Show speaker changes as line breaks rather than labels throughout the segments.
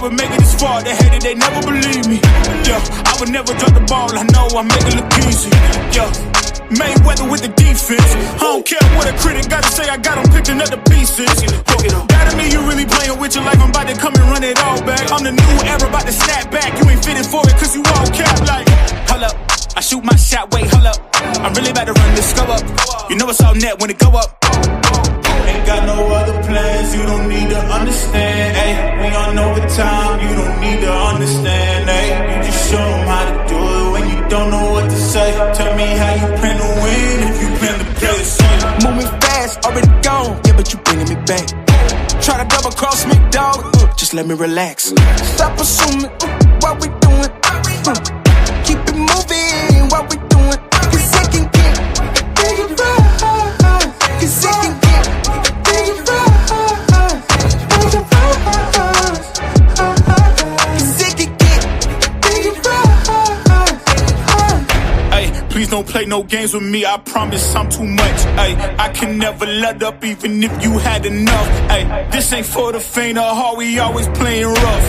never make it this far. They hated, they never believe me. Yeah, I would never drop the ball. I know I make it look easy. Yeah, Mayweather with the defense. I don't care what a critic gotta say. I got them picking up the pieces. That mean you really playing with your life. I'm about to come and run it all back. I'm the new era, about to snap back. You ain't fitting for it, cause you all cap like. Hold up, I shoot my shot, wait, hold up. I'm really about to run this go up. You know it's all net when it go up. Ain't got no other plans, you don't need to understand, ayy. We on overtime, you don't need to understand, ayy. You just show them how to do it when you don't know what to say. Tell me how you plan to win if you plan to play the same.
Moving fast, already gone, yeah, but you bringing me back. Try to double cross me, dog, just let me relax. Stop assuming what we doing. Keep it moving, what we doing. Cause it can get dangerous. Cause it can get dangerous. Cause it can get dangerous.
Ay, please don't play no games with me, I promise I'm too much. Ay, I can never let up even if you had enough. Ay, this ain't for the faint of heart, we always playing rough.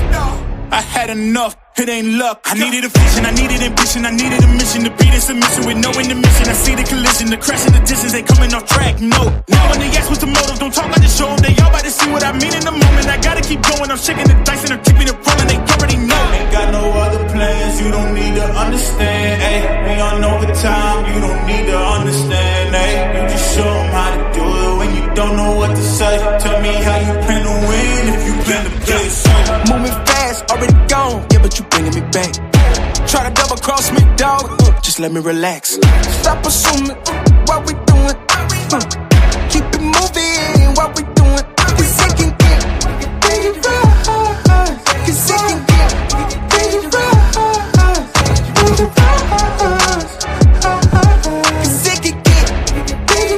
I had enough, it ain't luck. I needed a vision, I needed ambition, I needed a mission to beat in submission with no intermission. I see the collision, the crash in the distance, they coming off track, no. Now when they ask what's the motive, don't talk about the show them. They all about to see what I mean in the moment. I gotta keep going, I'm shaking the dice and I'm keeping it rolling, they already know.
Ain't got no other plans, you don't need to understand, ayy. We on overtime, you don't need to understand, ayy. You just show them how to do it when you don't know what to say. Tell me how you plan to win if you plan to play the same.
Moving fast, already gone, yeah, but you bringing me back. Try to double cross me, dog, just let me relax. Stop assuming what we doing. Keep it moving, what we doing. Cause it can get dangerous. Cause it can get dangerous. Cause it can get dangerous.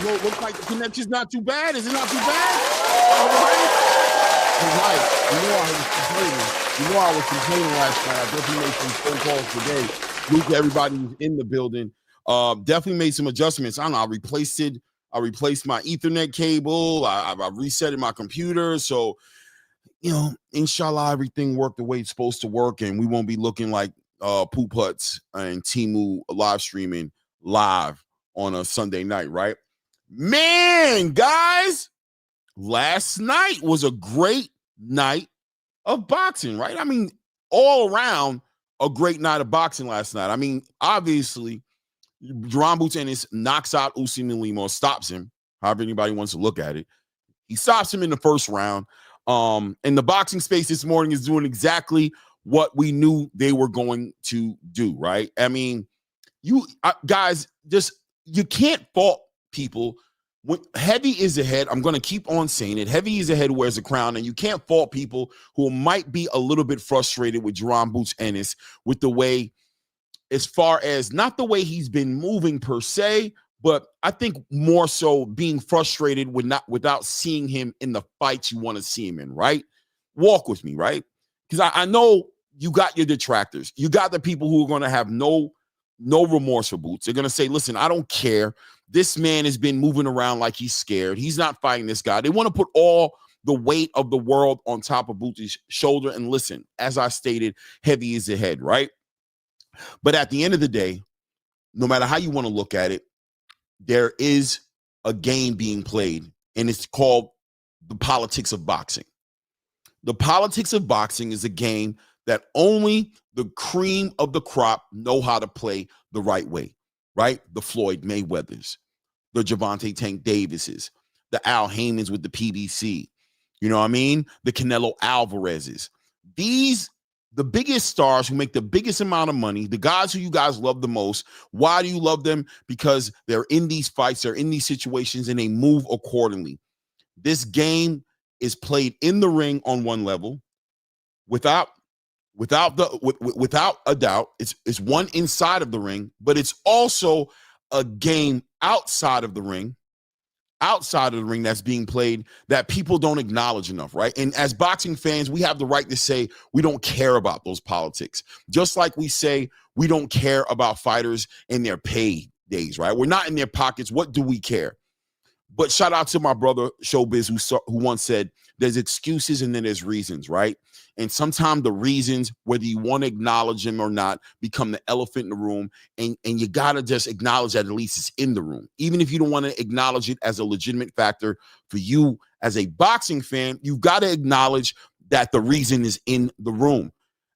Look, looks like the connection's not too bad. Is it not too bad? All right. All right. You know I was complaining last night. I definitely made some phone calls today. Luke, everybody who's in the building. Definitely made some adjustments. I don't know. I replaced my Ethernet cable. I resetted my computer. So, you know, inshallah, everything worked the way it's supposed to work, and we won't be looking like Poop Huts and Temu live streaming live on a Sunday night, right? Man, guys, last night was a great night of boxing, right? I mean, all around a great night of boxing last night. I mean, obviously, Jaron Boots Ennis knocks out Usman Lima, stops him, however anybody wants to look at it. He stops him in the first round. And the boxing space this morning is doing exactly what we knew they were going to do, right? I mean, you guys, just you can't fault people. When heavy is ahead, I'm going to keep on saying it. Heavy is ahead wears a crown, and you can't fault people who might be a little bit frustrated with Jaron Boots Ennis with the way, as far as not the way he's been moving per se, but I think more so being frustrated without seeing him in the fights you want to see him in, right? Walk with me, right? Because I know you got your detractors. You got the people who are going to have no remorse for Boots. They're going to say, listen, I don't care. This man has been moving around like he's scared. He's not fighting this guy. They want to put all the weight of the world on top of Boots' shoulder. And listen, as I stated, heavy is ahead, right? But at the end of the day, no matter how you want to look at it, there is a game being played, and it's called the politics of boxing. The politics of boxing is a game that only the cream of the crop know how to play the right way, right? The Floyd Mayweathers, the Gervonta Tank Davises, the Al Haymans with the PBC, you know what I mean? The Canelo Alvarezes. These, the biggest stars who make the biggest amount of money, the guys who you guys love the most. Why do you love them? Because they're in these fights, they're in these situations, and they move accordingly. This game is played in the ring on one level, without a doubt. It's one inside of the ring, but it's also a game outside of the ring outside of the ring that's being played that people don't acknowledge enough, right? And as boxing fans, we have the right to say we don't care about those politics. Just like we say we don't care about fighters in their pay days, right? We're not in their pockets. What do we care? But shout out to my brother Showbiz who once said there's excuses and then there's reasons, right? And sometimes the reasons, whether you want to acknowledge them or not, become the elephant in the room. And you got to just acknowledge that at least it's in the room. Even if you don't want to acknowledge it as a legitimate factor for you as a boxing fan, you've got to acknowledge that the reason is in the room.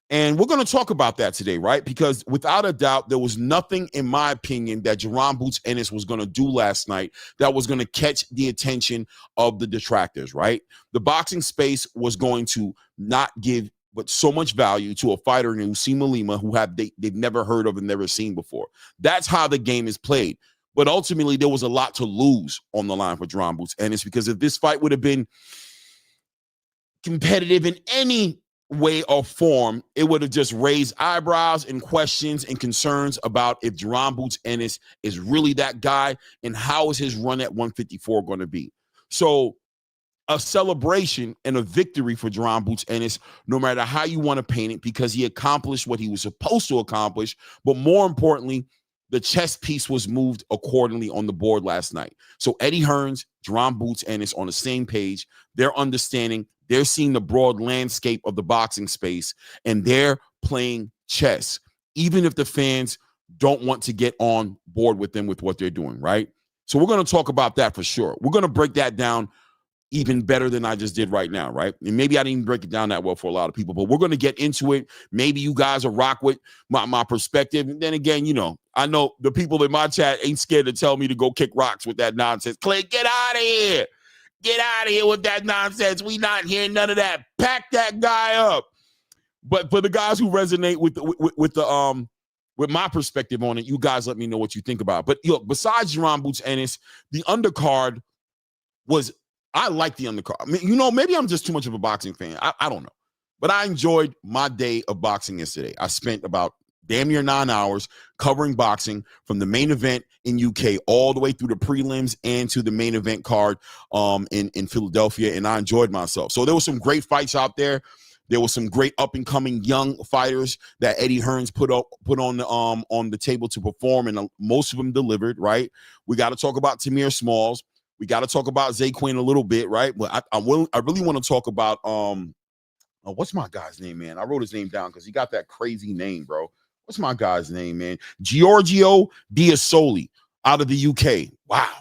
And we're going to talk about that today, right? Because without a doubt, there was nothing, in my opinion, that Jaron Boots Ennis was going to do last night that was going to catch the attention of the detractors, right? The boxing space was going to not give but so much value to a fighter in Usima Lima who they've never heard of and never seen before. That's how the game is played. But ultimately, there was a lot to lose on the line for Jaron Boots Ennis, because if this fight would have been competitive in any way or form, it would have just raised eyebrows and questions and concerns about if Jaron Boots Ennis is really that guy and how is his run at 154 going to be. So a celebration and a victory for Jaron Boots Ennis, no matter how you want to paint it, because he accomplished what he was supposed to accomplish. But more importantly, the chess piece was moved accordingly on the board last night. So Eddie Hearns, Jaron Boots Ennis on the same page. They're understanding. They're seeing the broad landscape of the boxing space, and they're playing chess, even if the fans don't want to get on board with them with what they're doing, right? So we're going to talk about that for sure. We're going to break that down even better than I just did right now, right? And maybe I didn't even break it down that well for a lot of people, but we're going to get into it. Maybe you guys will rock with my perspective. And then again, I know the people in my chat ain't scared to tell me to go kick rocks with that nonsense. Clay, get out of here. Get out of here with that nonsense. We not hearing none of that. Pack that guy up. But for the guys who resonate with my perspective on it, you guys let me know what you think about it. But look, besides Jaron Boots Ennis, the undercard was, I like the undercard. I mean, maybe I'm just too much of a boxing fan. I don't know. But I enjoyed my day of boxing yesterday. I spent about damn near 9 hours covering boxing from the main event in UK all the way through the prelims and to the main event card in Philadelphia, and I enjoyed myself. So there were some great fights out there. There were some great up-and-coming young fighters that Eddie Hearns put on the table to perform, and most of them delivered, right? We got to talk about Tamir Smalls. We got to talk about Zaquin a little bit, right? But I really want to talk about what's my guy's name, man? I wrote his name down because he got that crazy name, bro. What's my guy's name, man? Giorgio Diasoli out of the UK. Wow.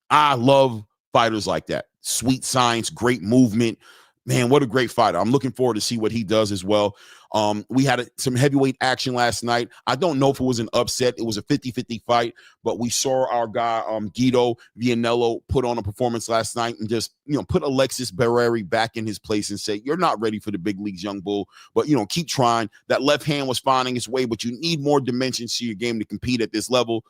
I love fighters like that. Sweet science, great movement. Man, what a great fighter. I'm looking forward to see what he does as well. We had some heavyweight action last night. I don't know if it was an upset. It was a 50-50 fight, but we saw our guy Guido Vianello put on a performance last night and just, put Alexis Barreri back in his place and say, you're not ready for the big leagues, young bull, but, keep trying. That left hand was finding its way, but you need more dimensions to your game to compete at this level.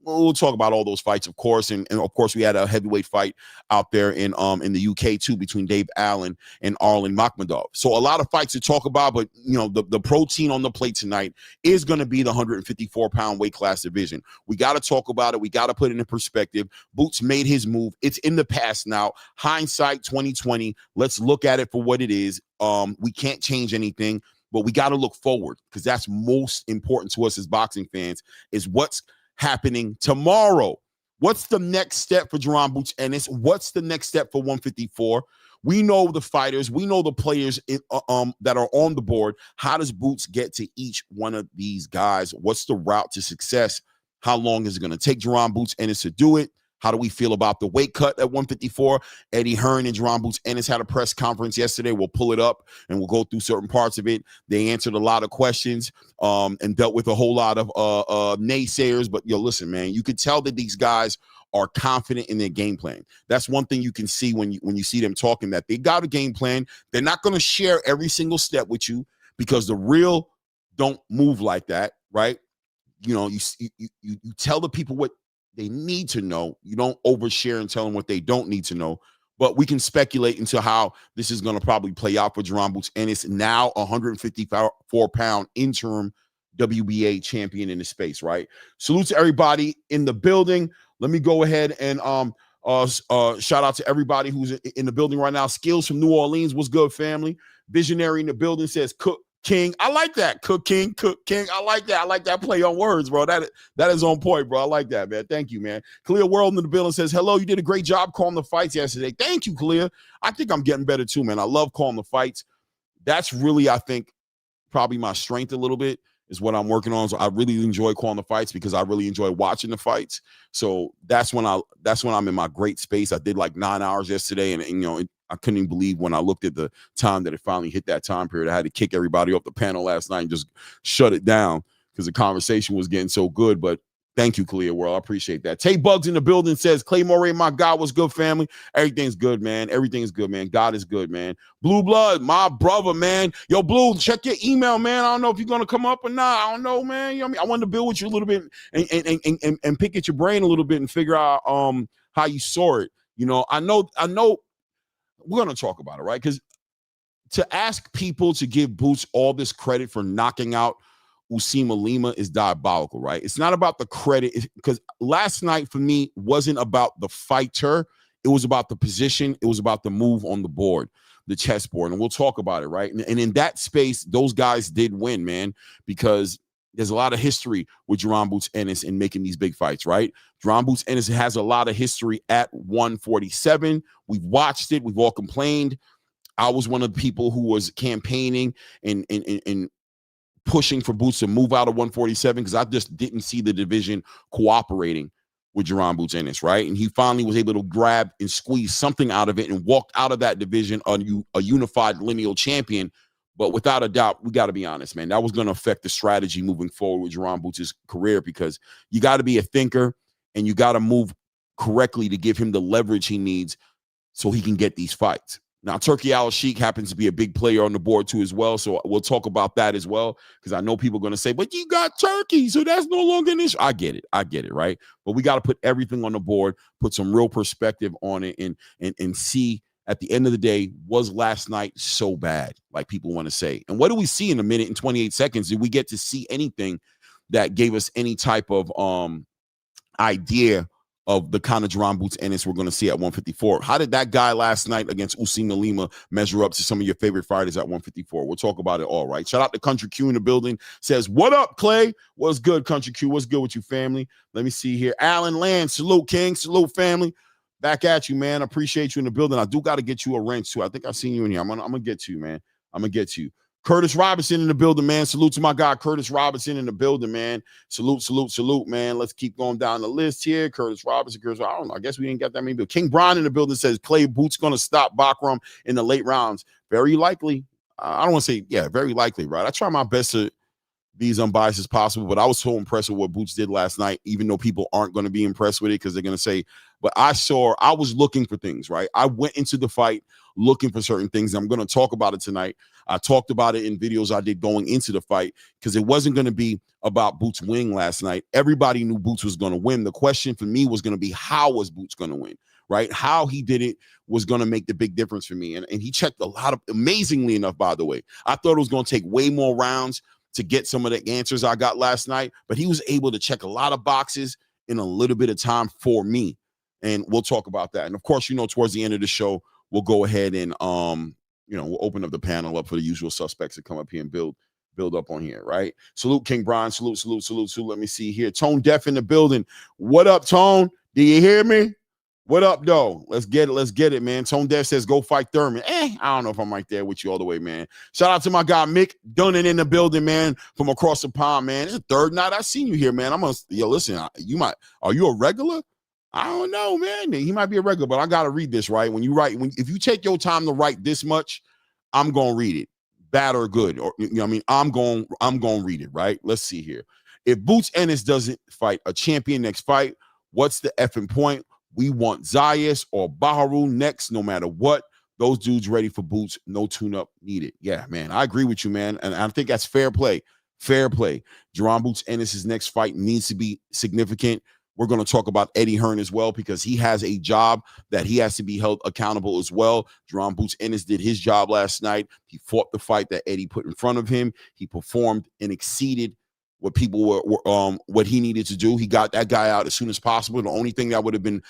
We'll talk about all those fights, of course, and of course we had a heavyweight fight out there in the UK too between Dave Allen and Arlen Makhmudov. So a lot of fights to talk about, but the protein on the plate tonight is going to be the 154-pound weight class division. We got to talk about it. We got to put it in perspective. Boots made his move. It's in the past now. Hindsight 2020. Let's look at it for what it is. We can't change anything, but we got to look forward because that's most important to us as boxing fans is what's happening tomorrow. What's the next step for Jaron Boots Ennis? What's the next step for 154? We know the fighters. We know the players that are on the board. How does Boots get to each one of these guys? What's the route to success? How long is it going to take Jaron Boots Ennis to do it? How do we feel about the weight cut at 154? Eddie Hearn and Jaron Boots Ennis had a press conference yesterday. We'll pull it up and we'll go through certain parts of it. They answered a lot of questions and dealt with a whole lot of naysayers. But listen, man, you could tell that these guys are confident in their game plan. That's one thing you can see when you see them talking, that they got a game plan. They're not going to share every single step with you because the real don't move like that, right? You tell the people what they need to know. You don't overshare and tell them what they don't need to know. But we can speculate into how this is going to probably play out for Jaron Boots Ennis, now 154-pound interim WBA champion in the space, right? Salute to everybody in the building. Let me go ahead and Shout out to everybody who's in the building right now. Skills from New Orleans. What's good, family? Visionary in the building says Cook King. I like that. Cook King. I like that. I like that play on words, bro. That is on point, bro. I like that, man. Thank you, man. Clear World in the building says, hello, you did a great job calling the fights yesterday. Thank you, Clear. I think I'm getting better too, man. I love calling the fights. That's really, I think, probably my strength a little bit is what I'm working on. So I really enjoy calling the fights because I really enjoy watching the fights. So that's when I'm in my great space. I did like 9 hours yesterday, and you know, I couldn't even believe when I looked at the time that it finally hit that time period. I had to kick everybody off the panel last night and just shut it down because the conversation was getting so good. But thank you, Clear World. I appreciate that. Tay Bugs in the building says, Clay Moray, my God, what's good, family? Everything's good, man. Everything's good, man. God is good, man. Blue Blood, my brother, man. Yo, Blue, check your email, man. I don't know if you're going to come up or not. I don't know, man. You know what I mean? I wanted to build with you a little bit and pick at your brain a little bit and figure out how you saw it. You know, I know we're going to talk about it, right? Because to ask people to give Boots all this credit for knocking out Usima Lima is diabolical, right? It's not about the credit, because last night for me wasn't about the fighter. It was about the position. It was about the move on the board, the chessboard, and we'll talk about it, right? And in that space, those guys did win, man, because there's a lot of history with Jaron Boots Ennis in making these big fights, right? Jaron Boots Ennis has a lot of history at 147. We've watched it. We've all complained. I was one of the people who was campaigning and pushing for Boots to move out of 147 because I just didn't see the division cooperating with Jaron Boots Ennis, right? And he finally was able to grab and squeeze something out of it and walked out of that division a unified lineal champion. But without a doubt, we got to be honest, man, that was going to affect the strategy moving forward with Jaron Boots' career, because you got to be a thinker and you got to move correctly to give him the leverage he needs so he can get these fights. Now, Turki Al-Sheikh happens to be a big player on the board too as well, so we'll talk about that as well, because I know people are going to say, but you got Turki, so that's no longer an issue. I get it, right? But we got to put everything on the board, put some real perspective on it, and see at the end of the day, was last night so bad, like people want to say? And what do we see in a minute and 28 seconds? Did we get to see anything that gave us any type of idea of the kind of Jaron Boots Ennis we're going to see at 154? How did that guy last night against Usima Lima measure up to some of your favorite fighters at 154? We'll talk about it all, right? Shout out to Country Q in the building. Says, what up, Clay? What's good, Country Q? What's good with you, family? Let me see here. Alan Land, salute, King. Salute, family. Back at you, man. Appreciate you in the building. I do got to get you a wrench, too. I think I've seen you in here. I'm gonna get to you, man. I'm going to get to you. Curtis Robinson in the building, man. Salute to my guy, Curtis Robinson in the building, man. Salute, man. Let's keep going down the list here. Curtis Robinson. I don't know. I guess we didn't get that many. But King Brian in the building says, Clay Boots going to stop Bakram in the late rounds. Very likely. I don't want to say, yeah, very likely, right? I try my best to be as unbiased as possible, but I was so impressed with what Boots did last night, even though people aren't going to be impressed with it because they're going to say, but I was looking for things, right? I went into the fight looking for certain things. I'm going to talk about it tonight. I talked about it in videos I did going into the fight because it wasn't going to be about Boots winning last night. Everybody knew Boots was going to win. The question for me was going to be, how was Boots going to win, right? How he did it was going to make the big difference for me. And he checked a lot of, amazingly enough, by the way, I thought it was going to take way more rounds to get some of the answers I got last night, but he was able to check a lot of boxes in a little bit of time for me. And we'll talk about that. And of course, towards the end of the show, we'll go ahead and, we'll open up the panel up for the usual suspects to come up here and build up on here, right? Salute, King Brian. Salute. Let me see here. Tone Deaf in the building. What up, Tone? Do you hear me? What up, though? Let's get it, man. Tone Deaf says, go fight Thurman. I don't know if I'm right there with you all the way, man. Shout out to my guy, Mick Dunnan in the building, man, from across the pond, man. It's the third night I've seen you here, man. Listen, are you a regular? I don't know, man. He might be a regular, but I got to read this, right? If you take your time to write this much, I'm going to read it, bad or good. Or, I'm going to read it, right? Let's see here. If Boots Ennis doesn't fight a champion next fight, what's the effing point? We want Zayas or Baharu next, no matter what. Those dudes ready for Boots. No tune-up needed. Yeah, man, I agree with you, man. And I think that's fair play. Fair play. Jaron Boots Ennis' next fight needs to be significant. We're going to talk about Eddie Hearn as well, because he has a job that he has to be held accountable as well. Jaron Boots Ennis did his job last night. He fought the fight that Eddie put in front of him. He performed and exceeded what people what he needed to do. He got that guy out as soon as possible. The only thing that would have been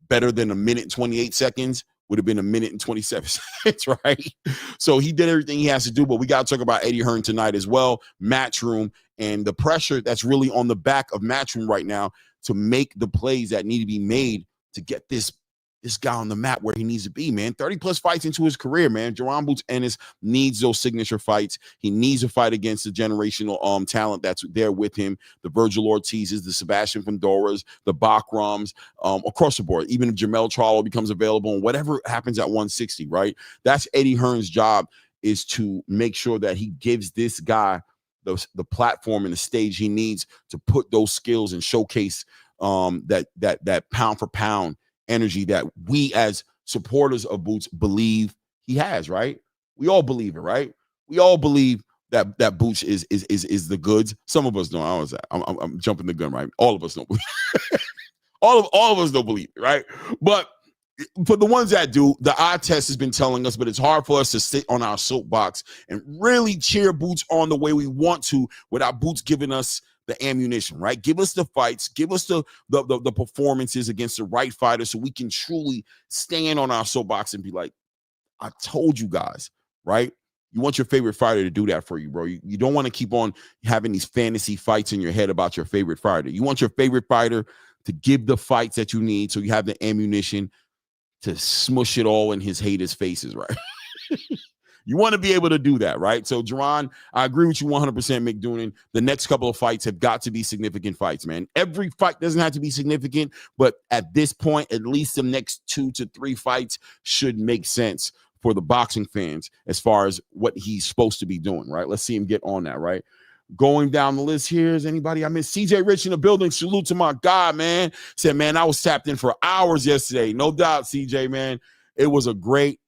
better than 1:28 seconds would have been 1:27 seconds, right? So he did everything he has to do, but we got to talk about Eddie Hearn tonight as well, Matchroom, and the pressure that's really on the back of Matchroom right now to make the plays that need to be made to get this guy on the map where he needs to be, man. 30-plus fights into his career, man. Jaron Boots Ennis needs those signature fights. He needs to fight against the generational talent that's there with him, the Virgil Ortizes, the Sebastian Fondoras, the Bakrams, across the board. Even if Jermell Charlo becomes available and whatever happens at 160, right? That's Eddie Hearn's job, is to make sure that he gives this guy the platform and the stage he needs to put those skills and showcase that pound for pound energy that we as supporters of Boots believe he has, right? We all believe it, right? We all believe that Boots is the goods. Some of us don't. I'm jumping the gun, right? All of us don't believe all of us don't believe it, right? But for the ones that do, the eye test has been telling us, but it's hard for us to sit on our soapbox and really cheer Boots on the way we want to without Boots giving us the ammunition, right? Give us the fights, give us the performances against the right fighter so we can truly stand on our soapbox and be like, I told you guys, right? You want your favorite fighter to do that for you, bro. You don't want to keep on having these fantasy fights in your head about your favorite fighter. You want your favorite fighter to give the fights that you need so you have the ammunition to smush it all in his haters' faces, right? You want to be able to do that, right? So, Jaron, I agree with you 100%, Mick Doonan. The next couple of fights have got to be significant fights, man. Every fight doesn't have to be significant, but at this point, at least the next 2 to 3 fights should make sense for the boxing fans as far as what he's supposed to be doing, right? Let's see him get on that, right? Going down the list here, is anybody I missed? CJ Rich in the building. Salute to my guy, man. Said, man, I was tapped in for hours yesterday. No doubt, CJ, man. It was a great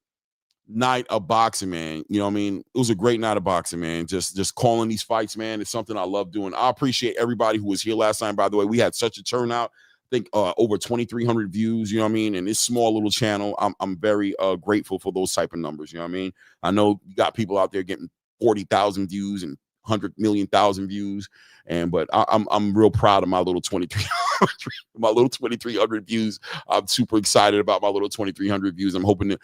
night of boxing, man. You know what I mean? It was a great night of boxing, man. Just calling these fights, man. It's something I love doing. I appreciate everybody who was here last time. By the way, we had such a turnout. I think over 2,300 views, you know what I mean? And this small little channel, I'm very grateful for those type of numbers, you know what I mean? I know you got people out there getting 40,000 views and 100 million thousand views, but I'm real proud of my little 2,300 views. I'm super excited about my little 2,300 views. I'm hoping to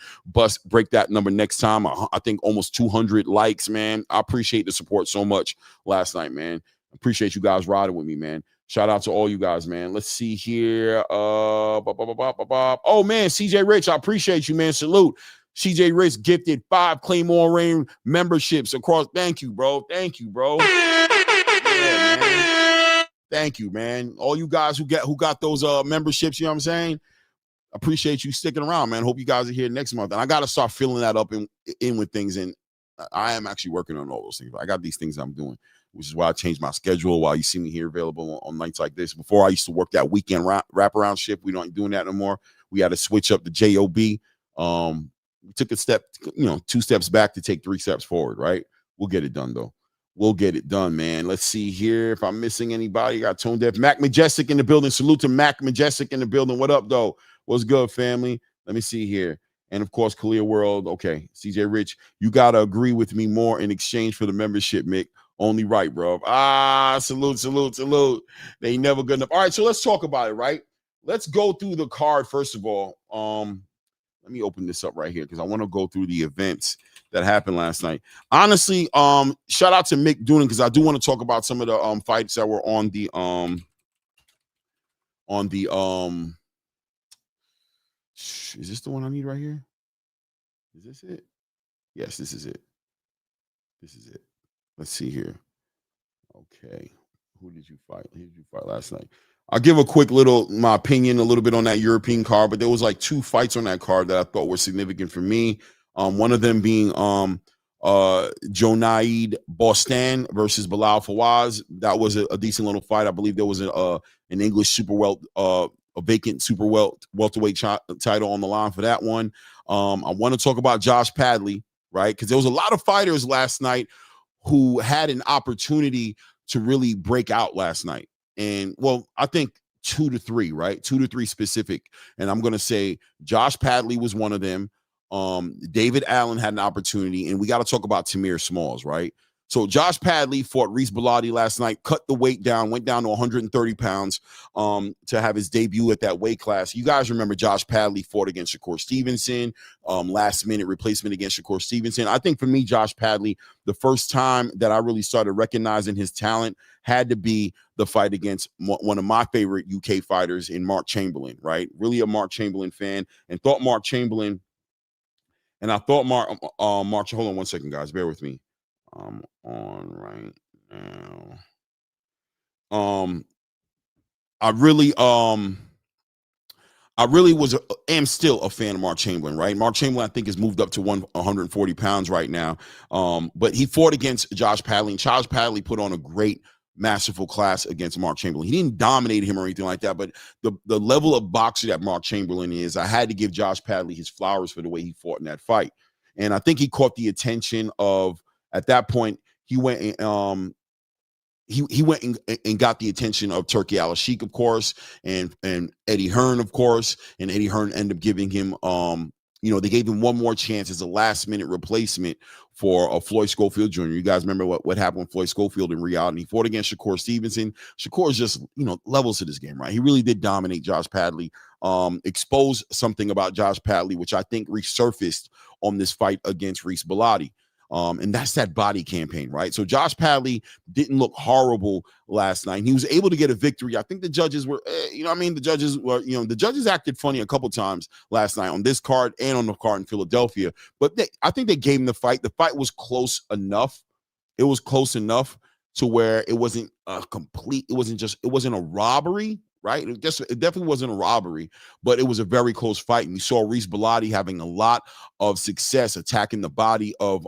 break that number next time. I think almost 200 likes, man. I appreciate the support so much last night, man. Appreciate you guys riding with me, man. Shout out to all you guys, man. Let's see here. Oh man, CJ Rich, I appreciate you, man. Salute. CJ Rich gifted 5 Claymore Rain memberships across. Thank you, bro. Thank you, bro. Yeah, man. Thank you, man. All you guys who got those memberships, you know what I'm saying? Appreciate you sticking around, man. Hope you guys are here next month. And I got to start filling that up in with things. And I am actually working on all those things. I got these things I'm doing, which is why I changed my schedule, why you see me here available on nights like this. Before, I used to work that weekend wraparound shift. We don't doing that no more. We had to switch up the JOB. We took a step, 2 steps back to take 3 steps forward, right? We'll get it done, though. We'll get it done, man. Let's see here if I'm missing anybody. Got Tone Deaf. Mac Majestic in the building. Salute to Mac Majestic in the building. What up, though? What's good, family? Let me see here. And, of course, Clear World. Okay, CJ Rich, you got to agree with me more in exchange for the membership, Mick. Only right, bro. Salute. They ain't never good enough. All right, so let's talk about it, right? Let's go through the card, first of all. Let me open this up right here because I want to go through the events that happened last night. Honestly, shout out to Mick Doonan because I do want to talk about some of the fights that were on the is this the one I need right here? Is this it? Yes, this is it. Let's see here. Okay. Who did you fight last night? I'll give a quick my opinion a little bit on that European card, but there was like 2 fights on that card that I thought were significant for me. One of them being Jonaid Bostan versus Bilal Fawaz. That was a decent little fight. I believe there was an English a vacant welterweight title on the line for that one. I want to talk about Josh Padley, right? Because there was a lot of fighters last night who had an opportunity to really break out last night. And, well, I think 2 to 3, right? 2 to 3 specific. And I'm going to say Josh Padley was one of them. David Allen had an opportunity. And we got to talk about Tamir Smalls, right? So Josh Padley fought Reese Bellotti last night, cut the weight down, went down to 130 pounds to have his debut at that weight class. You guys remember Josh Padley fought against Shakur Stevenson, last-minute replacement against Shakur Stevenson. I think for me, Josh Padley, the first time that I really started recognizing his talent had to be the fight against one of my favorite UK fighters in Mark Chamberlain, right? Really a Mark Chamberlain fan, and thought Mark Chamberlain, and I thought Mark, hold on one second, guys, bear with me. I'm on right now. I really am still a fan of Mark Chamberlain, right? Mark Chamberlain, I think, has moved up to 140 pounds right now. But he fought against Josh Padley, and Josh Padley put on a great, masterful class against Mark Chamberlain. He didn't dominate him or anything like that, but the level of boxer that Mark Chamberlain is, I had to give Josh Padley his flowers for the way he fought in that fight. And I think he caught the attention of, at that point, he went he went and got the attention of Turki Al-Sheikh, of course, and Eddie Hearn, of course, and Eddie Hearn ended up giving him, they gave him one more chance as a last-minute replacement for Floyd Schofield Jr. You guys remember what happened with Floyd Schofield in Riyadh, and he fought against Shakur Stevenson. Shakur is just, levels to this game, right? He really did dominate Josh Padley, expose something about Josh Padley, which I think resurfaced on this fight against Reese Bellotti. And that's that body campaign, right? So Josh Padley didn't look horrible last night. He was able to get a victory. I think the judges were, the judges acted funny a couple times last night on this card and on the card in Philadelphia. But I think they gave him the fight. The fight was close enough. It was close enough to where it wasn't it wasn't a robbery. Right? It definitely wasn't a robbery, but it was a very close fight. And we saw Reese Bellotti having a lot of success attacking the body of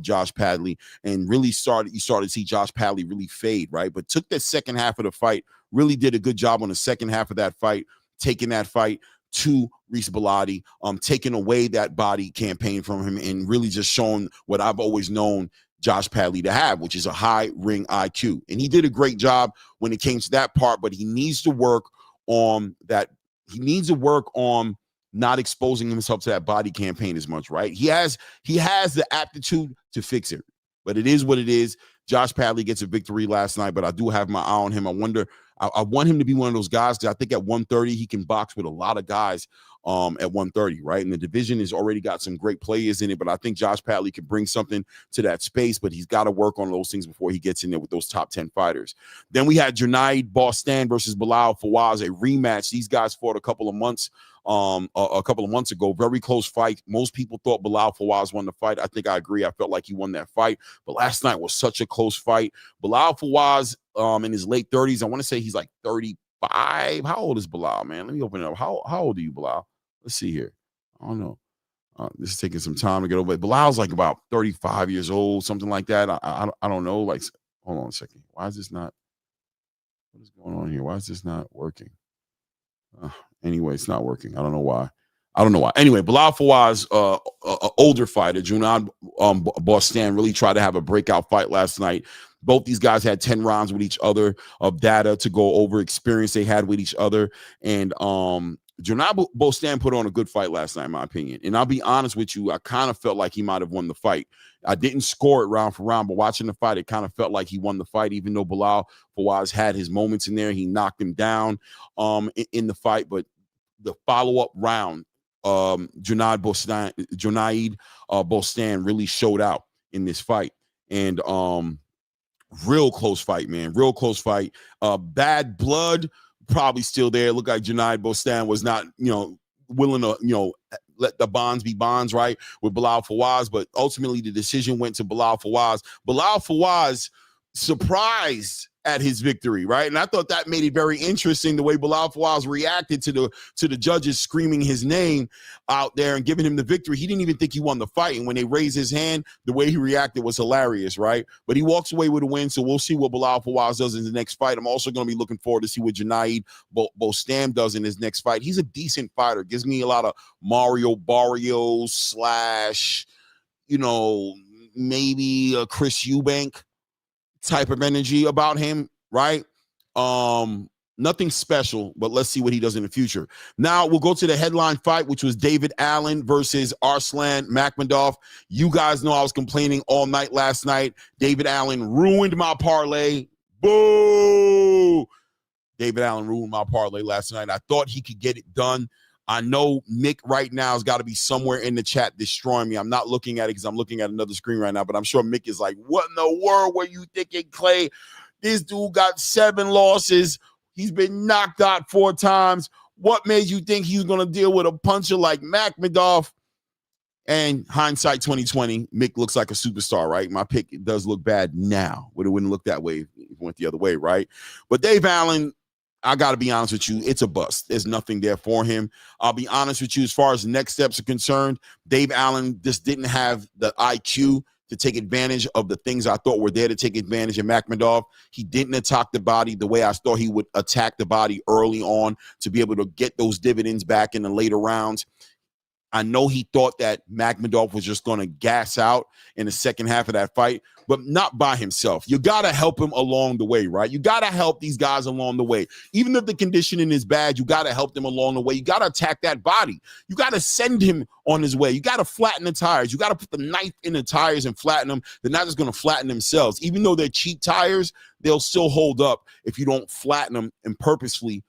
Josh Padley, and really you started to see Josh Padley really fade, right? But took that second half of the fight, really did a good job on the second half of that fight, taking that fight to Reese Bellotti, taking away that body campaign from him, and really just showing what I've always known Josh Padley to have, which is a high ring IQ. And he did a great job when it came to that part, but he needs to work on that. He needs to work on not exposing himself to that body campaign as much, right? He has the aptitude to fix it, but it is what it is. Josh Padley gets a victory last night, but I do have my eye on him. I want him to be one of those guys, because I think at 130, he can box with a lot of guys at 130, right? And the division has already got some great players in it, but I think Josh Padley can bring something to that space, but he's got to work on those things before he gets in there with those top 10 fighters. Then we had Junaid Bostan versus Bilal Fawaz, a rematch. These guys fought a couple of months ago. Very close fight. Most people thought Bilal Fawaz won the fight. I think I agree. I felt like he won that fight, but last night was such a close fight. Bilal Fawaz, in his late 30s, I want to say he's like 35. How old is Bilal, man? Let me open it up. How old are you, Bilal? Let's see here. I don't know. This is taking some time to get over. Bilal's like about 35 years old, something like that. I don't know. Like, hold on a second. Why is this not? What is going on here? Why is this not working? Anyway, it's not working. I don't know why. Anyway, Bilal Fawaz, older fighter, Junaid Bostan, really tried to have a breakout fight last night. Both these guys had 10 rounds with each other of data to go over, experience they had with each other. And Junaid Bostan put on a good fight last night, in my opinion. And I'll be honest with you, I kind of felt like he might have won the fight. I didn't score it round for round, but watching the fight, it kind of felt like he won the fight, even though Bilal Fawaz had his moments in there. He knocked him down in the fight. But the follow-up round, Junaid Bostan really showed out in this fight. And real close fight, man. Real close fight. Bad blood probably still there. Looked like Junaid Bostan was not, willing to, let the bonds be bonds, right, with Bilal Fawaz. But ultimately, the decision went to Bilal Fawaz. Bilal Fawaz surprised at his victory, right? And I thought that made it very interesting the way Bilal Fawaz reacted to the judges screaming his name out there and giving him the victory. He didn't even think he won the fight, and when they raised his hand, the way he reacted was hilarious, right? But he walks away with a win, so we'll see what Bilal Fawaz does in the next fight. I'm also going to be looking forward to see what Junaid Bostan does in his next fight. He's a decent fighter. Gives me a lot of Mario Barrios / maybe a Chris Eubank type of energy about him, right? Nothing special, but let's see what he does in the future. Now we'll go to the headline fight, which was David Allen versus Arslan Makhmudov. You guys know I was complaining all night last night. David Allen ruined my parlay. Boo! David Allen ruined my parlay last night. I thought he could get it done. I know Mick right now has got to be somewhere in the chat destroying me. I'm not looking at it because I'm looking at another screen right now, but I'm sure Mick is like, what in the world were you thinking, Clay? This dude got 7 losses. He's been knocked out 4 times. What made you think he's going to deal with a puncher like Makhmudov? And hindsight 2020, Mick looks like a superstar, right? My pick does look bad now, but it wouldn't look that way if it went the other way, right? But Dave Allen, I got to be honest with you, it's a bust. There's nothing there for him. I'll be honest with you, as far as the next steps are concerned, Dave Allen just didn't have the IQ to take advantage of the things I thought were there to take advantage of Makhmudov. He didn't attack the body the way I thought he would attack the body early on to be able to get those dividends back in the later rounds. I know he thought that Makhmudov was just going to gas out in the second half of that fight, but not by himself. You got to help him along the way, right? You got to help these guys along the way. Even if the conditioning is bad, you got to help them along the way. You got to attack that body. You got to send him on his way. You got to flatten the tires. You got to put the knife in the tires and flatten them. They're not just going to flatten themselves. Even though they're cheap tires, they'll still hold up if you don't flatten them and purposefully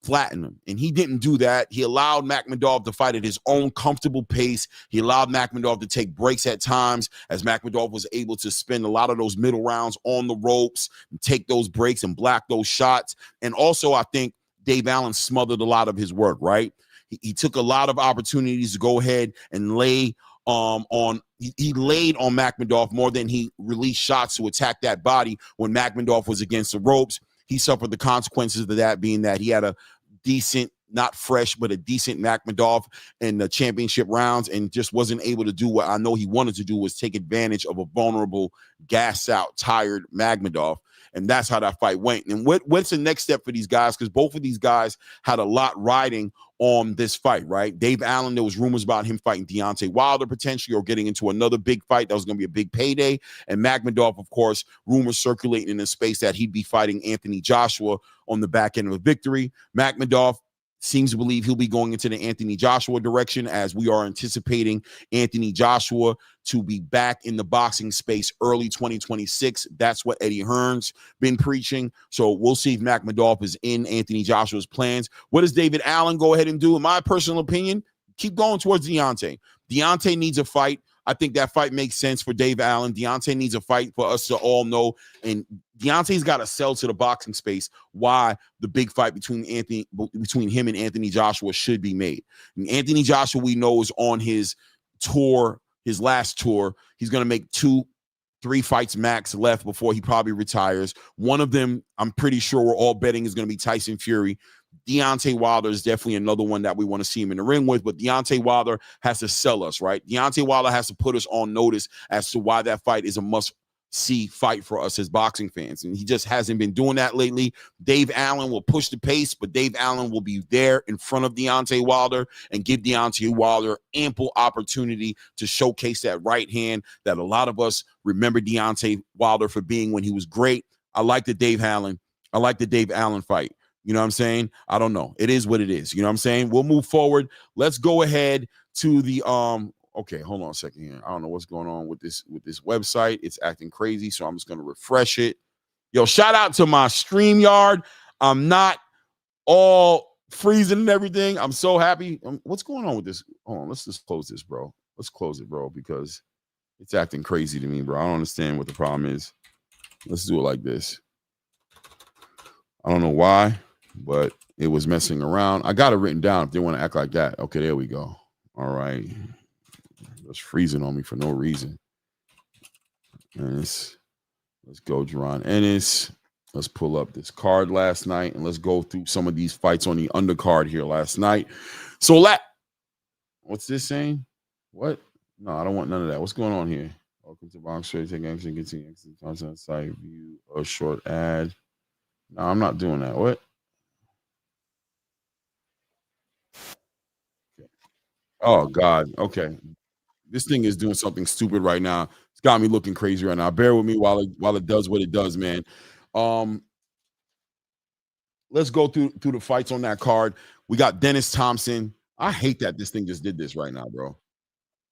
flatten him. And he didn't do that. He allowed Makhmudov to fight at his own comfortable pace. He allowed Makhmudov to take breaks at times, as Makhmudov was able to spend a lot of those middle rounds on the ropes and take those breaks and block those shots. And also, I think Dave Allen smothered a lot of his work, right? He took a lot of opportunities to go ahead and lay he laid on Makhmudov more than he released shots to attack that body when Makhmudov was against the ropes. He suffered the consequences of that, being that he had a decent, not fresh, but a decent Makhmudov in the championship rounds and just wasn't able to do what I know he wanted to do, was take advantage of a vulnerable, gas out, tired Makhmudov. And that's how that fight went. And what's the next step for these guys? Because both of these guys had a lot riding on this fight, right? Dave Allen, there was rumors about him fighting Deontay Wilder potentially, or getting into another big fight that was going to be a big payday. And Makhmudov, of course, rumors circulating in the space that he'd be fighting Anthony Joshua on the back end of a victory. Makhmudov seems to believe he'll be going into the Anthony Joshua direction, as we are anticipating Anthony Joshua to be back in the boxing space early 2026. That's what Eddie Hearn's been preaching. So we'll see if Makhmudov is in Anthony Joshua's plans. What does David Allen go ahead and do? In my personal opinion, keep going towards Deontay. Deontay needs a fight. I think that fight makes sense for Dave Allen. Deontay needs a fight for us to all know. And Deontay's got to sell to the boxing space why the big fight between him and Anthony Joshua should be made. And Anthony Joshua, we know, is on his tour, his last tour. He's going to make 2-3 fights max left before he probably retires. One of them, I'm pretty sure we're all betting, is going to be Tyson Fury. Deontay Wilder is definitely another one that we want to see him in the ring with, but Deontay Wilder has to sell us, right? Deontay Wilder has to put us on notice as to why that fight is a must-see fight for us as boxing fans, and he just hasn't been doing that lately. Dave Allen will push the pace, but Dave Allen will be there in front of Deontay Wilder and give Deontay Wilder ample opportunity to showcase that right hand that a lot of us remember Deontay Wilder for being when he was great. I like the Dave Allen fight. You know what I'm saying? I don't know. It is what it is. You know what I'm saying? We'll move forward. Let's go ahead to the okay, hold on a second here. I don't know what's going on with this website. It's acting crazy, so I'm just going to refresh it. Yo, shout out to my StreamYard. I'm not all freezing and everything. I'm so happy. What's going on with this? Hold on, let's just close this, bro. Let's close it, bro, because it's acting crazy to me, bro. I don't understand what the problem is. Let's do it like this. I don't know why, but it was messing around. I got it written down if they want to act like that. Okay, there we go. All right. It was freezing on me for no reason. Let's go, Jaron Ennis. Let's pull up this card last night, and let's go through some of these fights on the undercard here last night. So what's this saying? What? No, I don't want none of that. What's going on here? Welcome to Box Straight. Take action. Continue content site view a short ad. No, I'm not doing that. What? Okay. Oh, God. Okay. This thing is doing something stupid right now. It's got me looking crazy right now. Bear with me while it does what it does, man. let's go through the fights on that card. We got Dennis Thompson. I hate that this thing just did this right now, bro.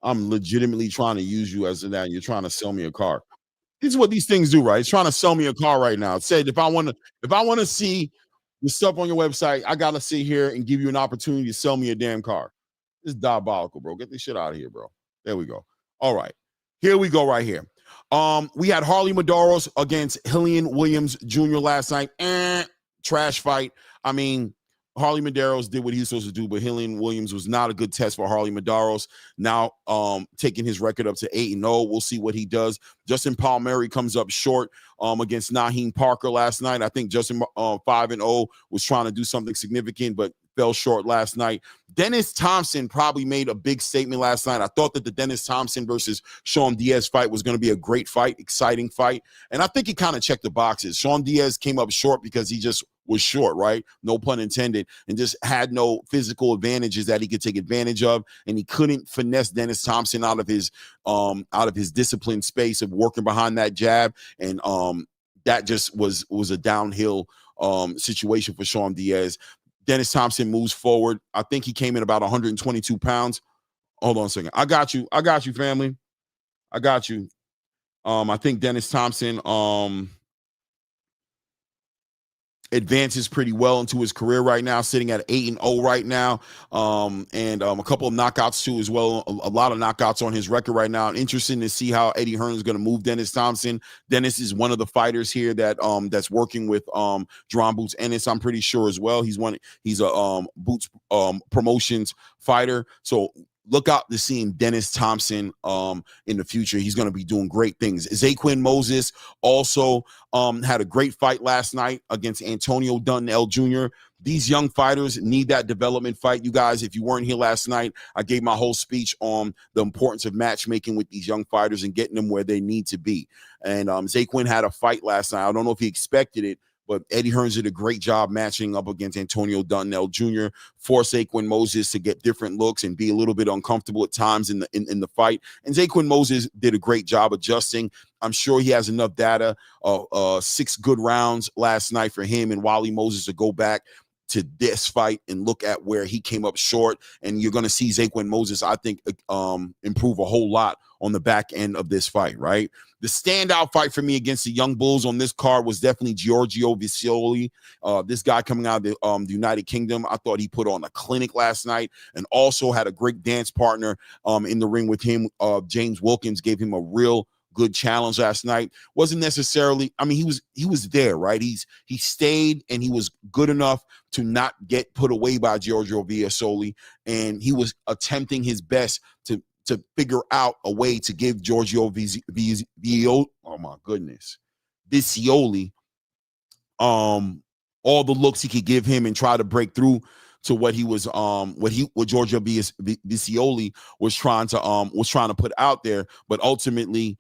I'm legitimately trying to use you as that. You're trying to sell me a car. This is what these things do, right? It's trying to sell me a car right now. It said if I want to see the stuff on your website, I gotta sit here and give you an opportunity to sell me a damn car. This is diabolical, bro. Get this shit out of here, bro. There we go. All right. Here we go right here. We had Harley Medeiros against Hillian Williams Jr. last night. Trash fight. I mean, Harley Medeiros did what he was supposed to do, but Hillian Williams was not a good test for Harley Medeiros. Now taking his record up to 8-0. We'll see what he does. Justin Palmieri comes up short against Naheem Parker last night. I think Justin 5-0 was trying to do something significant, but fell short last night. Dennis Thompson probably made a big statement last night. I thought that the Dennis Thompson versus Sean Diaz fight was going to be a great fight, exciting fight. And I think he kind of checked the boxes. Sean Diaz came up short because he just was short, right? No pun intended, and just had no physical advantages that he could take advantage of. And he couldn't finesse Dennis Thompson out of his disciplined space of working behind that jab. And that just was a downhill situation for Sean Diaz. Dennis Thompson moves forward. I think he came in about 122 pounds. Hold on a second. I got you, family. I got you. I think Dennis Thompson advances pretty well into his career right now, sitting at 8-0 right now, and a couple of knockouts too as well. A lot of knockouts on his record right now. Interesting to see how Eddie Hearn is going to move Dennis Thompson. Dennis is one of the fighters here that that's working with Jerron Boots Ennis, I'm pretty sure as well. He's a Boots Promotions fighter. So look out to seeing Dennis Thompson in the future. He's going to be doing great things. Zaquin Moses also had a great fight last night against Antonio Dunn-L Jr. These young fighters need that development fight. You guys, if you weren't here last night, I gave my whole speech on the importance of matchmaking with these young fighters and getting them where they need to be. And Zaquin had a fight last night. I don't know if he expected it, but Eddie Hearns did a great job matching up against Antonio Dunn-L Jr., force Zaquin Moses to get different looks and be a little bit uncomfortable at times in the fight. And Zaquin Moses did a great job adjusting. I'm sure he has enough data, 6 good rounds last night for him and Wally Moses to go back to this fight and look at where he came up short. And you're going to see Zaquin Moses, I think, improve a whole lot on the back end of this fight, right? The standout fight for me against the Young Bulls on this card was definitely Giorgio Visioli. This guy coming out of the United Kingdom, I thought he put on a clinic last night and also had a great dance partner in the ring with him. James Wilkins gave him a real good challenge last night. Wasn't necessarily, I mean, he was there, right? He stayed and he was good enough to not get put away by Giorgio Visioli, and he was attempting his best to figure out a way to give Giorgio Visioli, oh my goodness, Visioli, all the looks he could give him and try to break through to what he was what Giorgio Visioli was trying to put out there. But ultimately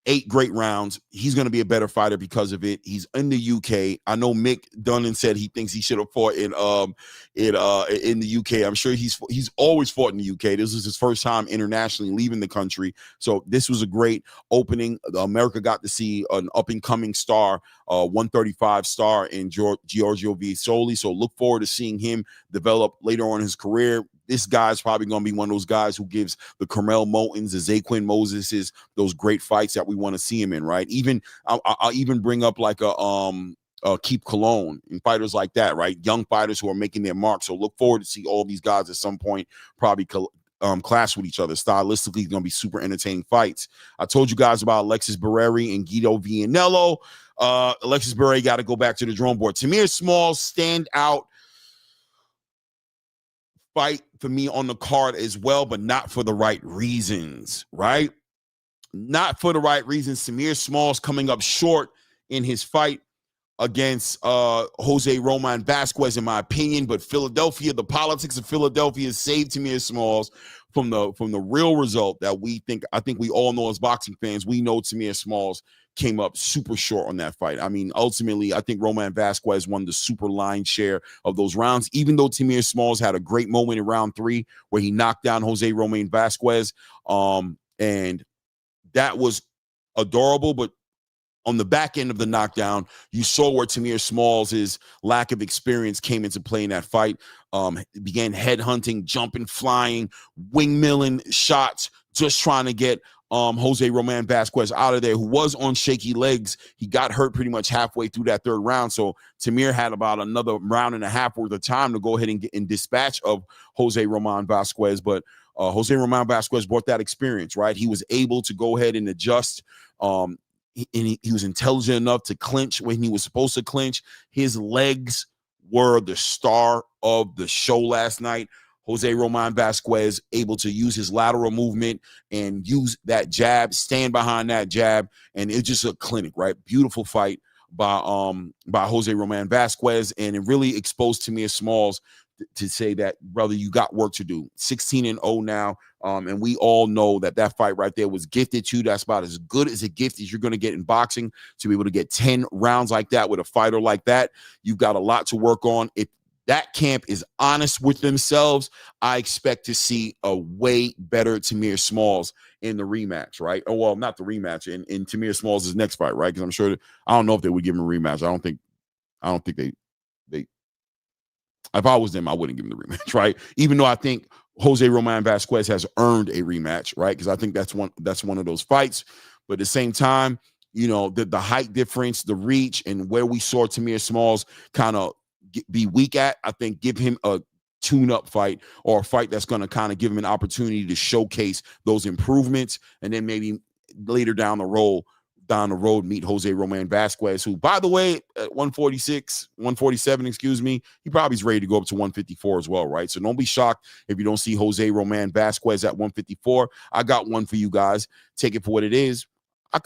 8 great rounds. He's going to be a better fighter because of it. He's in the UK. I know Mick Dunnan said he thinks he should have fought in the UK. I'm sure he's always fought in the UK. This is his first time internationally leaving the country. So this was a great opening. America got to see an up-and-coming star, 135 star in Giorgio Visioli. So look forward to seeing him develop later on in his career. This guy's probably going to be one of those guys who gives the Carmel Moultons, the Zaquin Moseses, those great fights that we want to see him in, right? Even I'll even bring up like a Keep Cologne and fighters like that, right? Young fighters who are making their mark. So look forward to see all these guys at some point probably clash with each other. Stylistically, it's going to be super entertaining fights. I told you guys about Alexis Barreri and Guido Vianello. Alexis Barreri got to go back to the drawing board. Tamir Smalls stand out fight for me on the card as well, but not for the right reasons, right? Not for the right reasons. Tamir Smalls coming up short in his fight against Jose Roman Vasquez, in my opinion, but Philadelphia, the politics of Philadelphia saved Tamir Smalls from the real result that I think we all know as boxing fans. We know Tamir Smalls came up super short on that fight. I mean, ultimately, I think Roman Vasquez won the super line share of those rounds, even though Tamir Smalls had a great moment in round 3 where he knocked down Jose Roman Vasquez. And that was adorable, but on the back end of the knockdown, you saw where Tamir Smalls' lack of experience came into play in that fight. Began headhunting, jumping, flying, wingmilling shots, just trying to get Jose Roman Vasquez out of there, who was on shaky legs. He got hurt pretty much halfway through that third round. So Tamir had about another round and a half worth of time to go ahead and get in dispatch of Jose Roman Vasquez. But Jose Roman Vasquez brought that experience, right? He was able to go ahead and adjust. He was intelligent enough to clinch when he was supposed to clinch. His legs were the star of the show last night. Jose Roman Vasquez able to use his lateral movement and use that jab, stand behind that jab, and it's just a clinic, right? Beautiful fight by Jose Roman Vasquez, and it really exposed Tamir Smalls to say that, brother, you got work to do. 16-0 now, and we all know that fight right there was gifted to you. That's about as good as a gift as you're going to get in boxing, to be able to get 10 rounds like that with a fighter like that. You've got a lot to work on. If that camp is honest with themselves, I expect to see a way better Tamir Smalls in the rematch, right? Oh, well, not the rematch, in Tamir Smalls' next fight, right? Because I'm sure I don't know if they would give him a rematch. I don't think they if I was them, I wouldn't give him the rematch, right? Even though I think Jose Roman Vasquez has earned a rematch, right? Because I think that's one of those fights. But at the same time, you know, the height difference, the reach, and where we saw Tamir Smalls kind of be weak at, I think give him a tune-up fight, or a fight that's going to kind of give him an opportunity to showcase those improvements, and then maybe later down the road meet Jose Roman Vasquez, who, by the way, at 147, he probably is ready to go up to 154 as well, right? So don't be shocked if you don't see Jose Roman Vasquez at 154. I got one for you guys. Take it for what it is.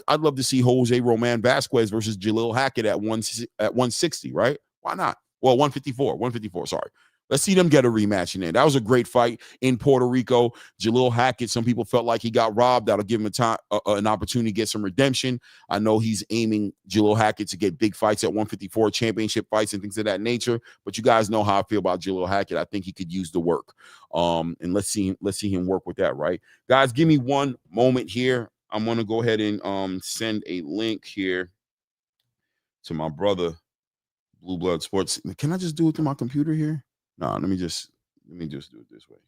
I'd love to see Jose Roman Vasquez versus Jalil Hackett at 160, right? Why not? Well, 154, sorry. Let's see them get a rematch in there. That was a great fight in Puerto Rico. Jalil Hackett, some people felt like he got robbed. That'll give him an opportunity to get some redemption. I know he's aiming, Jalil Hackett, to get big fights at 154, championship fights and things of that nature. But you guys know how I feel about Jalil Hackett. I think he could use the work. And let's see him work with that, right? Guys, give me one moment here. I'm going to go ahead and send a link here to my brother, Blue Blood Sports. Can I just do it through my computer here? No, let me just do it this way.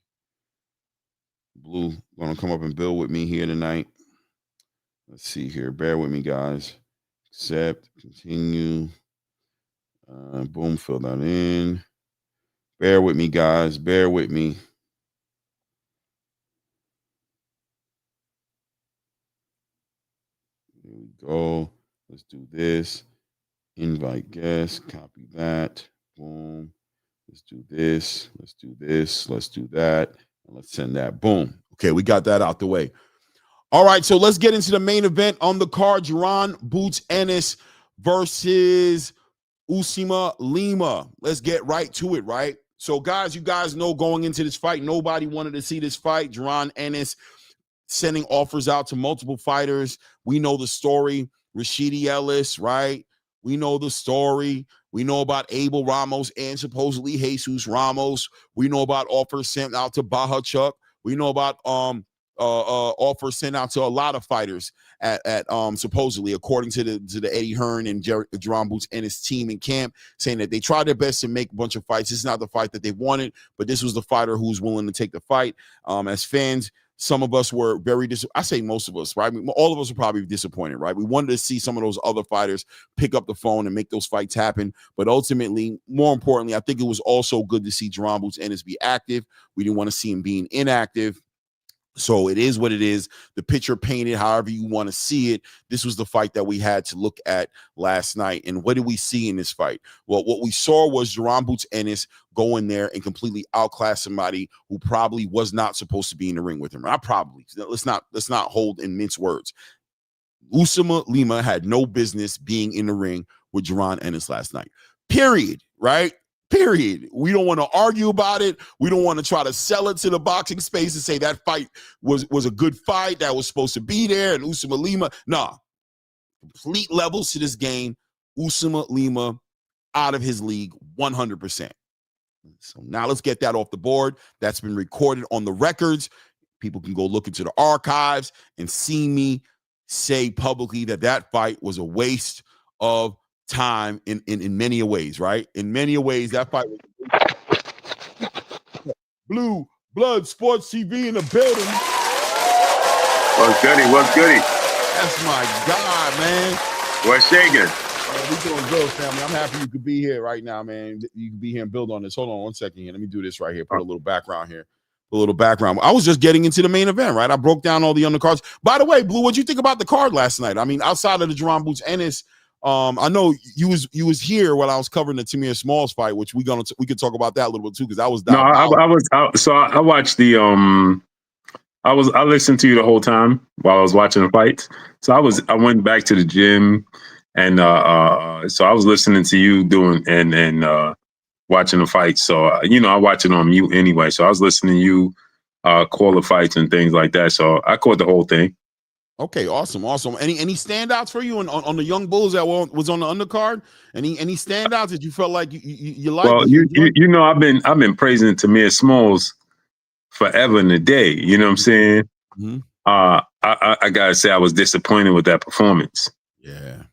Blue gonna come up and build with me here tonight. Let's see here. Bear with me, guys. Accept, continue. Boom, fill that in. Bear with me, guys. Bear with me. Here we go. Let's do this. Invite guest. Copy that. Boom. Let's do this. Let's do this. Let's do that. And let's send that. Boom. Okay, we got that out the way. All right, so let's get into the main event on the card. Jaron Boots Ennis versus Usman Lima. Let's get right to it, right? So, guys, you guys know going into this fight, nobody wanted to see this fight. Jaron Ennis sending offers out to multiple fighters. We know the story. Rashidi Ellis, right? We know the story. We know about Abel Ramos and supposedly Jesus Ramos. We know about offers sent out to Bahachuk. We know about offers sent out to a lot of fighters at supposedly, according to the Eddie Hearn and Jaron Boots and his team in camp, saying that they tried their best to make a bunch of fights. This is not the fight that they wanted, but this was the fighter who was willing to take the fight. As fans, some of us were very I say most of us, right? I mean, all of us were probably disappointed, right? We wanted to see some of those other fighters pick up the phone and make those fights happen. But ultimately, more importantly, I think it was also good to see Jaron Boots Ennis be active. We didn't want to see him being inactive. So it is what it is. The picture painted however you want to see it. This was the fight that we had to look at last night. And what did we see in this fight? Well, what we saw was Jaron Boots Ennis go in there and completely outclass somebody who probably was not supposed to be in the ring with him. Let's not hold in mince words. Usman Lima had no business being in the ring with Jaron Ennis last night. Period. Right? Period. We don't want to argue about it. We don't want to try to sell it to the boxing space and say that fight was a good fight that was supposed to be there. And Usman Lima, nah. Complete levels to this game. Usman Lima out of his league 100%. So now let's get that off the board. That's been recorded on the records. People can go look into the archives and see me say publicly that fight was a waste of time in many ways, right? In many ways, that fight was Blue Blood Sports TV in the building.
What's goody? What's goody?
That's my God, man.
What's shaking?
We doing good, family. I'm happy you could be here right now, man. You can be here and build on this. Hold on 1 second here. Let me do this right here. Put a little background here. A little background. I was just getting into the main event, right? I broke down all the undercards. By the way, Blue, what'd you think about the card last night? I mean, outside of the Jerron Boots Ennis, I know you was here while I was covering the Tamir Smalls fight, which we could talk about that a little bit too, because I was down.
I watched the I listened to you the whole time while I was watching the fights. So I went back to the gym and so I was listening to you doing and watching the fights. So I watch it on mute anyway. So I was listening to you call the fights and things like that. So I caught the whole thing.
Okay, awesome. Any standouts for you on the young bulls that was on the undercard? Any standouts that you felt like you liked?
Well, I've been praising Tamir Smalls forever and a day. You know what I'm saying?
Mm-hmm.
I gotta say I was disappointed with that performance.
Yeah.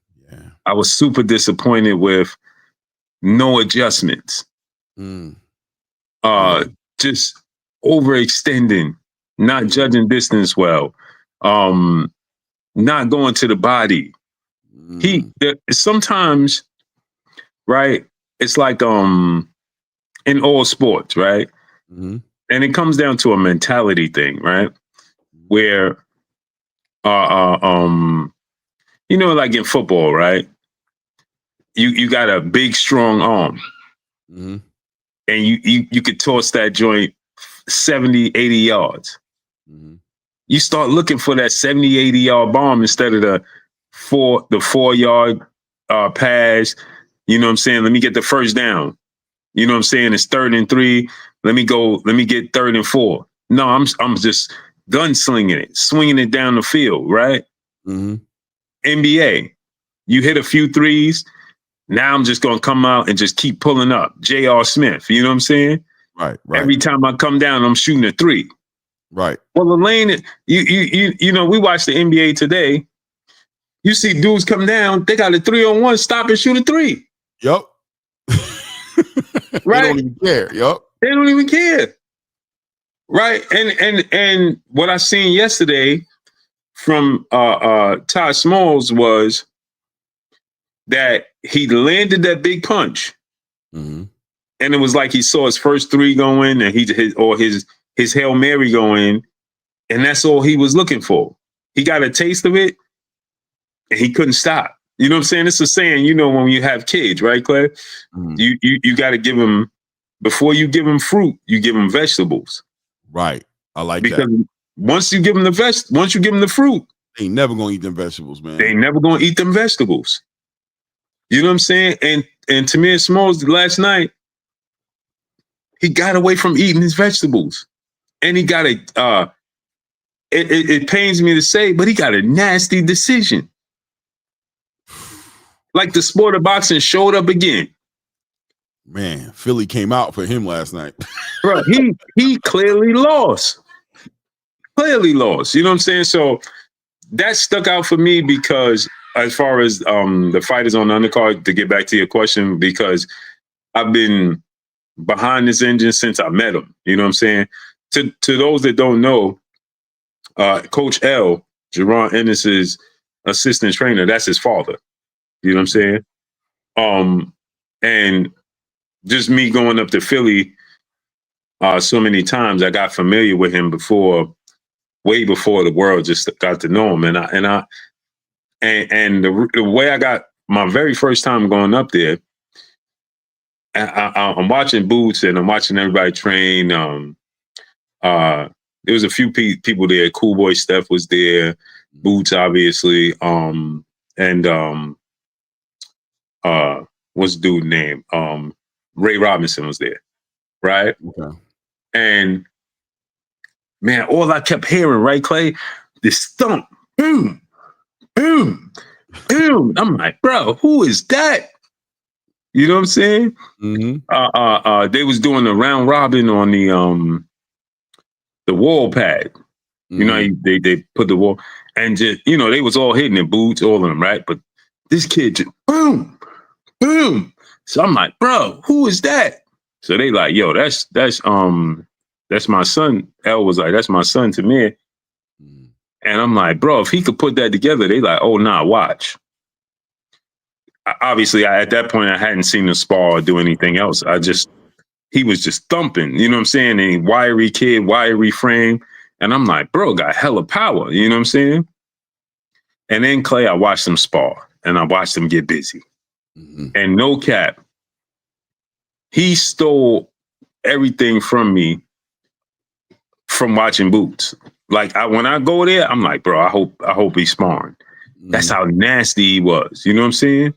I was super disappointed with no adjustments. Just overextending, not judging distance well. Not going to the body. Sometimes, right? It's like in all sports, right?
Mm-hmm.
And it comes down to a mentality thing, right? Where like in football, right? You got a big, strong arm.
Mm-hmm.
And you could toss that joint 70, 80 yards.
Mm-hmm.
You start looking for that 70, 80 yard bomb instead of the 4 yard pass. You know what I'm saying? Let me get the first down. You know what I'm saying? It's 3rd and 3. Let me get 3rd and 4. No, I'm just gunslinging it, swinging it down the field, right?
Mm-hmm.
NBA, you hit a few threes. Now I'm just going to come out and just keep pulling up. J.R. Smith, you know what I'm saying?
Right.
Every time I come down, I'm shooting a 3.
Right.
Well, the lane, we watched the NBA today. You see dudes come down, they got a 3-on-1, stop and shoot a 3.
Yup.
Right.
They don't even care. Yup.
They don't even care. Right. And what I seen yesterday from Todd Smalls was that he landed that big punch.
Mm-hmm.
And it was like he saw his first 3 going and his Hail Mary going, and that's all he was looking for. He got a taste of it and he couldn't stop. You know what I'm saying? It's a saying, when you have kids, right, Claire?
Mm-hmm.
You got to give them, before you give them fruit, you give them vegetables.
Right. I like
because
that.
Once you give them the fruit,
they ain't never gonna eat them vegetables, man.
They never gonna eat them vegetables. You know what I'm saying? And Tamir Smalls last night, he got away from eating his vegetables. And he got it pains me to say, but he got a nasty decision. Like the sport of boxing showed up again.
Man, Philly came out for him last night.
Bro, he clearly lost. Clearly lost. You know what I'm saying? So that stuck out for me because as far as the fighters on the undercard, to get back to your question, because I've been behind this engine since I met him. You know what I'm saying? To those that don't know, Coach L, Jerron Ennis's assistant trainer, that's his father. You know what I'm saying? And just me going up to Philly so many times, I got familiar with him way before the world just got to know him. And the way I got my very first time going up there, I'm watching Boots and I'm watching everybody train. There was a few people there. Cool Boy Steph was there. Boots, obviously. What's the dude's name? Ray Robinson was there, right?
Okay.
And man, all I kept hearing, right, Clay? This thump, boom, boom, boom. I'm like, bro, who is that? You know what I'm saying?
Mm-hmm.
They was doing the round robin on the wall pad.
Mm-hmm.
You know, they put the wall, and just, they was all hitting their boots, all of them, right? But this kid just boom, boom. So I'm like, bro, who is that? So they like, yo, that's my son. L was like, that's my son Tamir. And I'm like, bro, if he could put that together, they like, oh, nah, watch. Obviously, at that point, I hadn't seen him spar or do anything else. He was just thumping, you know what I'm saying? And wiry kid, wiry frame. And I'm like, bro, got hella power, you know what I'm saying? And then Clay, I watched him spar and I watched him get busy. Mm-hmm. And no cap, he stole everything from me from watching Boots. Like when I go there, I'm like, bro, I hope he's sparring. Mm-hmm. That's how nasty he was. You know what I'm saying?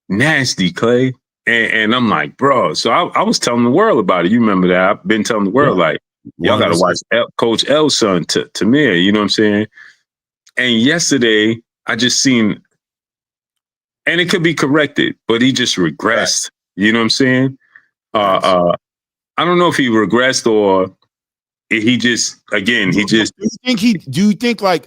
Nasty, Clay. And I'm like, bro. So I was telling the world about it. You remember that? I've been telling the world, like, y'all got to watch Coach L's son, Tamir. You know what I'm saying? And yesterday, I just seen, and it could be corrected, but he just regressed. Right. You know what I'm saying? I don't know if he regressed or he just, again, he just.
Do you think like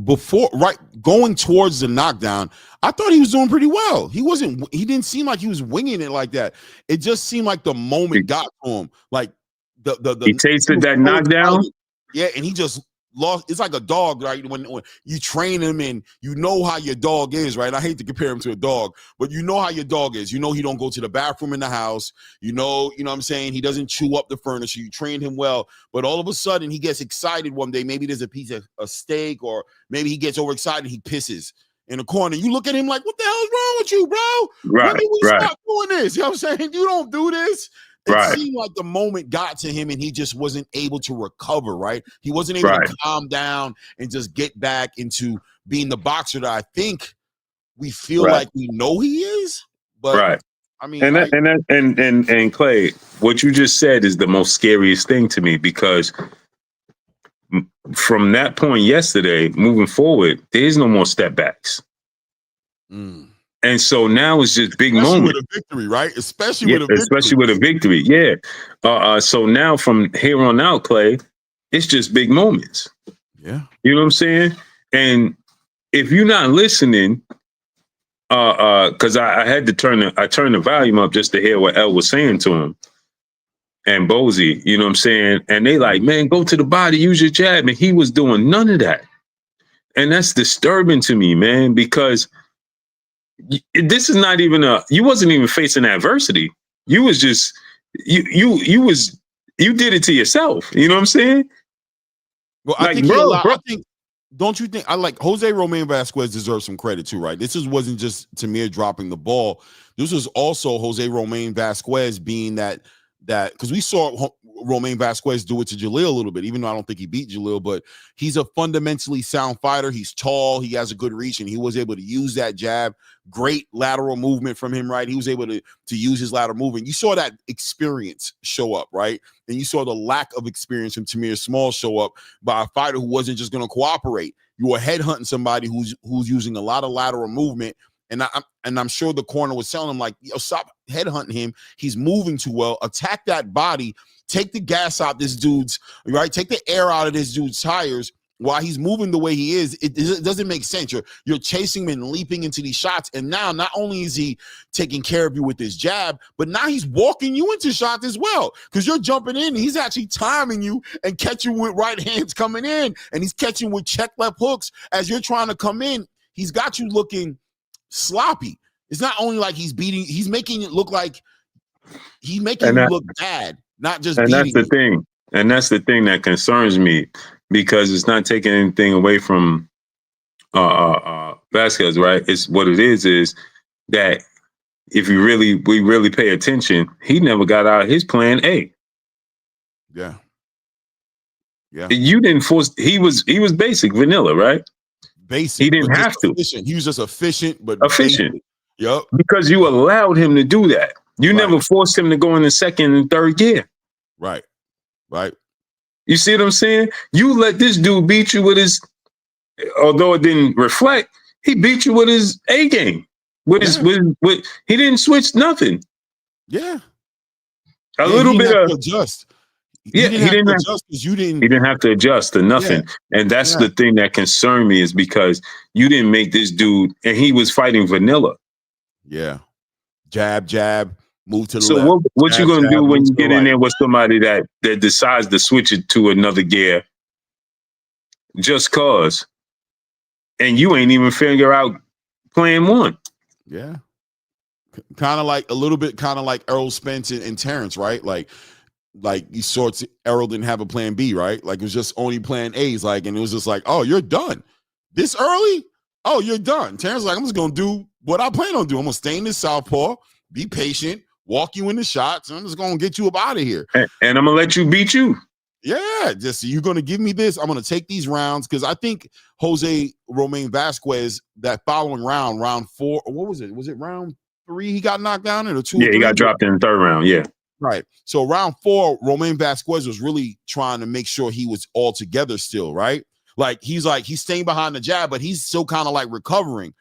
before, right, going towards the knockdown, I thought he was doing pretty well. He didn't seem like he was winging it like that. It just seemed like the moment got to him. Like
he tasted that knockdown.
Yeah, and he just lost. It's like a dog, right? When you train him and you know how your dog is, right? I hate to compare him to a dog, but you know how your dog is. You know he don't go to the bathroom in the house. You know what I'm saying? He doesn't chew up the furniture. You trained him well, but all of a sudden he gets excited one day. Maybe there's a piece of a steak, or maybe he gets overexcited and he pisses in the corner. You look at him like, what the hell is wrong with you, bro?
Right,
when did we stop doing this? You know what I'm saying? You don't do this. It seemed like the moment got to him and he just wasn't able to recover, right? He wasn't able to calm down and just get back into being the boxer that I think we feel like we know he is. But I mean,
and Clay, what you just said is the most scariest thing to me, because from that point yesterday, moving forward, there's no more step backs. And so now it's just big moment
with a victory, right? Especially with a
victory. Yeah. So now from here on out, Clay, it's just big moments.
Yeah.
You know what I'm saying? And if you're not listening, because I had to turn the volume up just to hear what L was saying to him and Bozy, you know what I'm saying? And they like, man, go to the body, use your jab. And he was doing none of that. And that's disturbing to me, man, because this is not even you wasn't even facing adversity. You was just, you did it to yourself. You know what I'm saying?
Well, don't you think, I like Jose Romain Vasquez deserves some credit too, right? This wasn't just Tamir dropping the ball. This was also Jose Romain Vasquez being that, because we saw Romain Vasquez do it to Jalil a little bit, even though I don't think he beat Jalil, but he's a fundamentally sound fighter. He's tall, he has a good reach, and he was able to use that jab. Great lateral movement from him, right? He was able to use his lateral movement. You saw that experience show up, right? And you saw the lack of experience from Tamir Small show up by a fighter who wasn't just going to cooperate. You were headhunting somebody who's using a lot of lateral movement. And I'm sure the corner was telling him, like, yo, stop headhunting him. He's moving too well. Attack that body. Take the gas out this dude's, right? Take the air out of this dude's tires while he's moving the way he is. It doesn't make sense. You're chasing him and leaping into these shots. And now not only is he taking care of you with his jab, but now he's walking you into shots as well, because you're jumping in. He's actually timing you and catching with right hands coming in. And he's catching with check left hooks as you're trying to come in. He's got you looking sloppy. It's not only like he's making it look like he's making you look bad, not just beating.
That's the thing. And that's the thing that concerns me, because it's not taking anything away from Vasquez, right? It's what it is that if we really pay attention, he never got out of his plan A.
Yeah.
You didn't force. He was basic vanilla, right?
Basic.
He didn't have to.
He was just efficient, but
efficient.
Basic. Yep.
Because you allowed him to do that. You never forced him to go in the second and third gear.
Right.
You see what I'm saying? You let this dude beat you with his, although it didn't reflect, he beat you with his A game. He didn't switch nothing.
Yeah.
A little bit of
adjust.
Yeah,
he didn't have to adjust because you didn't.
He didn't have to adjust to nothing. And that's the thing that concerned me, is because you didn't make this dude, and he was fighting vanilla.
Yeah. Jab, move to the
so
left.
What
jab,
you gonna do when you get in
right.
there with somebody that decides to switch it to another gear just cause, and you ain't even figure out plan one?
Yeah. Kind of like a little bit, kind of like Errol Spence and Terrence, right? Like you sorts Errol didn't have a plan B, right? Like it was just only plan A's, like, and it was just like, oh, you're done this early. Oh, you're done. Terrence like, I'm just gonna do what I plan on doing. I'm gonna stay in this southpaw, be patient, walk you in the shots, and I'm just gonna get you up out of here.
And I'm gonna let you beat you.
Yeah, just you're gonna give me this. I'm gonna take these rounds, because I think Jose Romain Vasquez, that following round 4, what was it? Was it round 3 he got knocked down in, or 2?
Yeah, he got dropped in the 3rd round. Yeah.
Right. So round 4, Romain Vasquez was really trying to make sure he was all together still, right? Like he's staying behind the jab, but he's still kind of like recovering.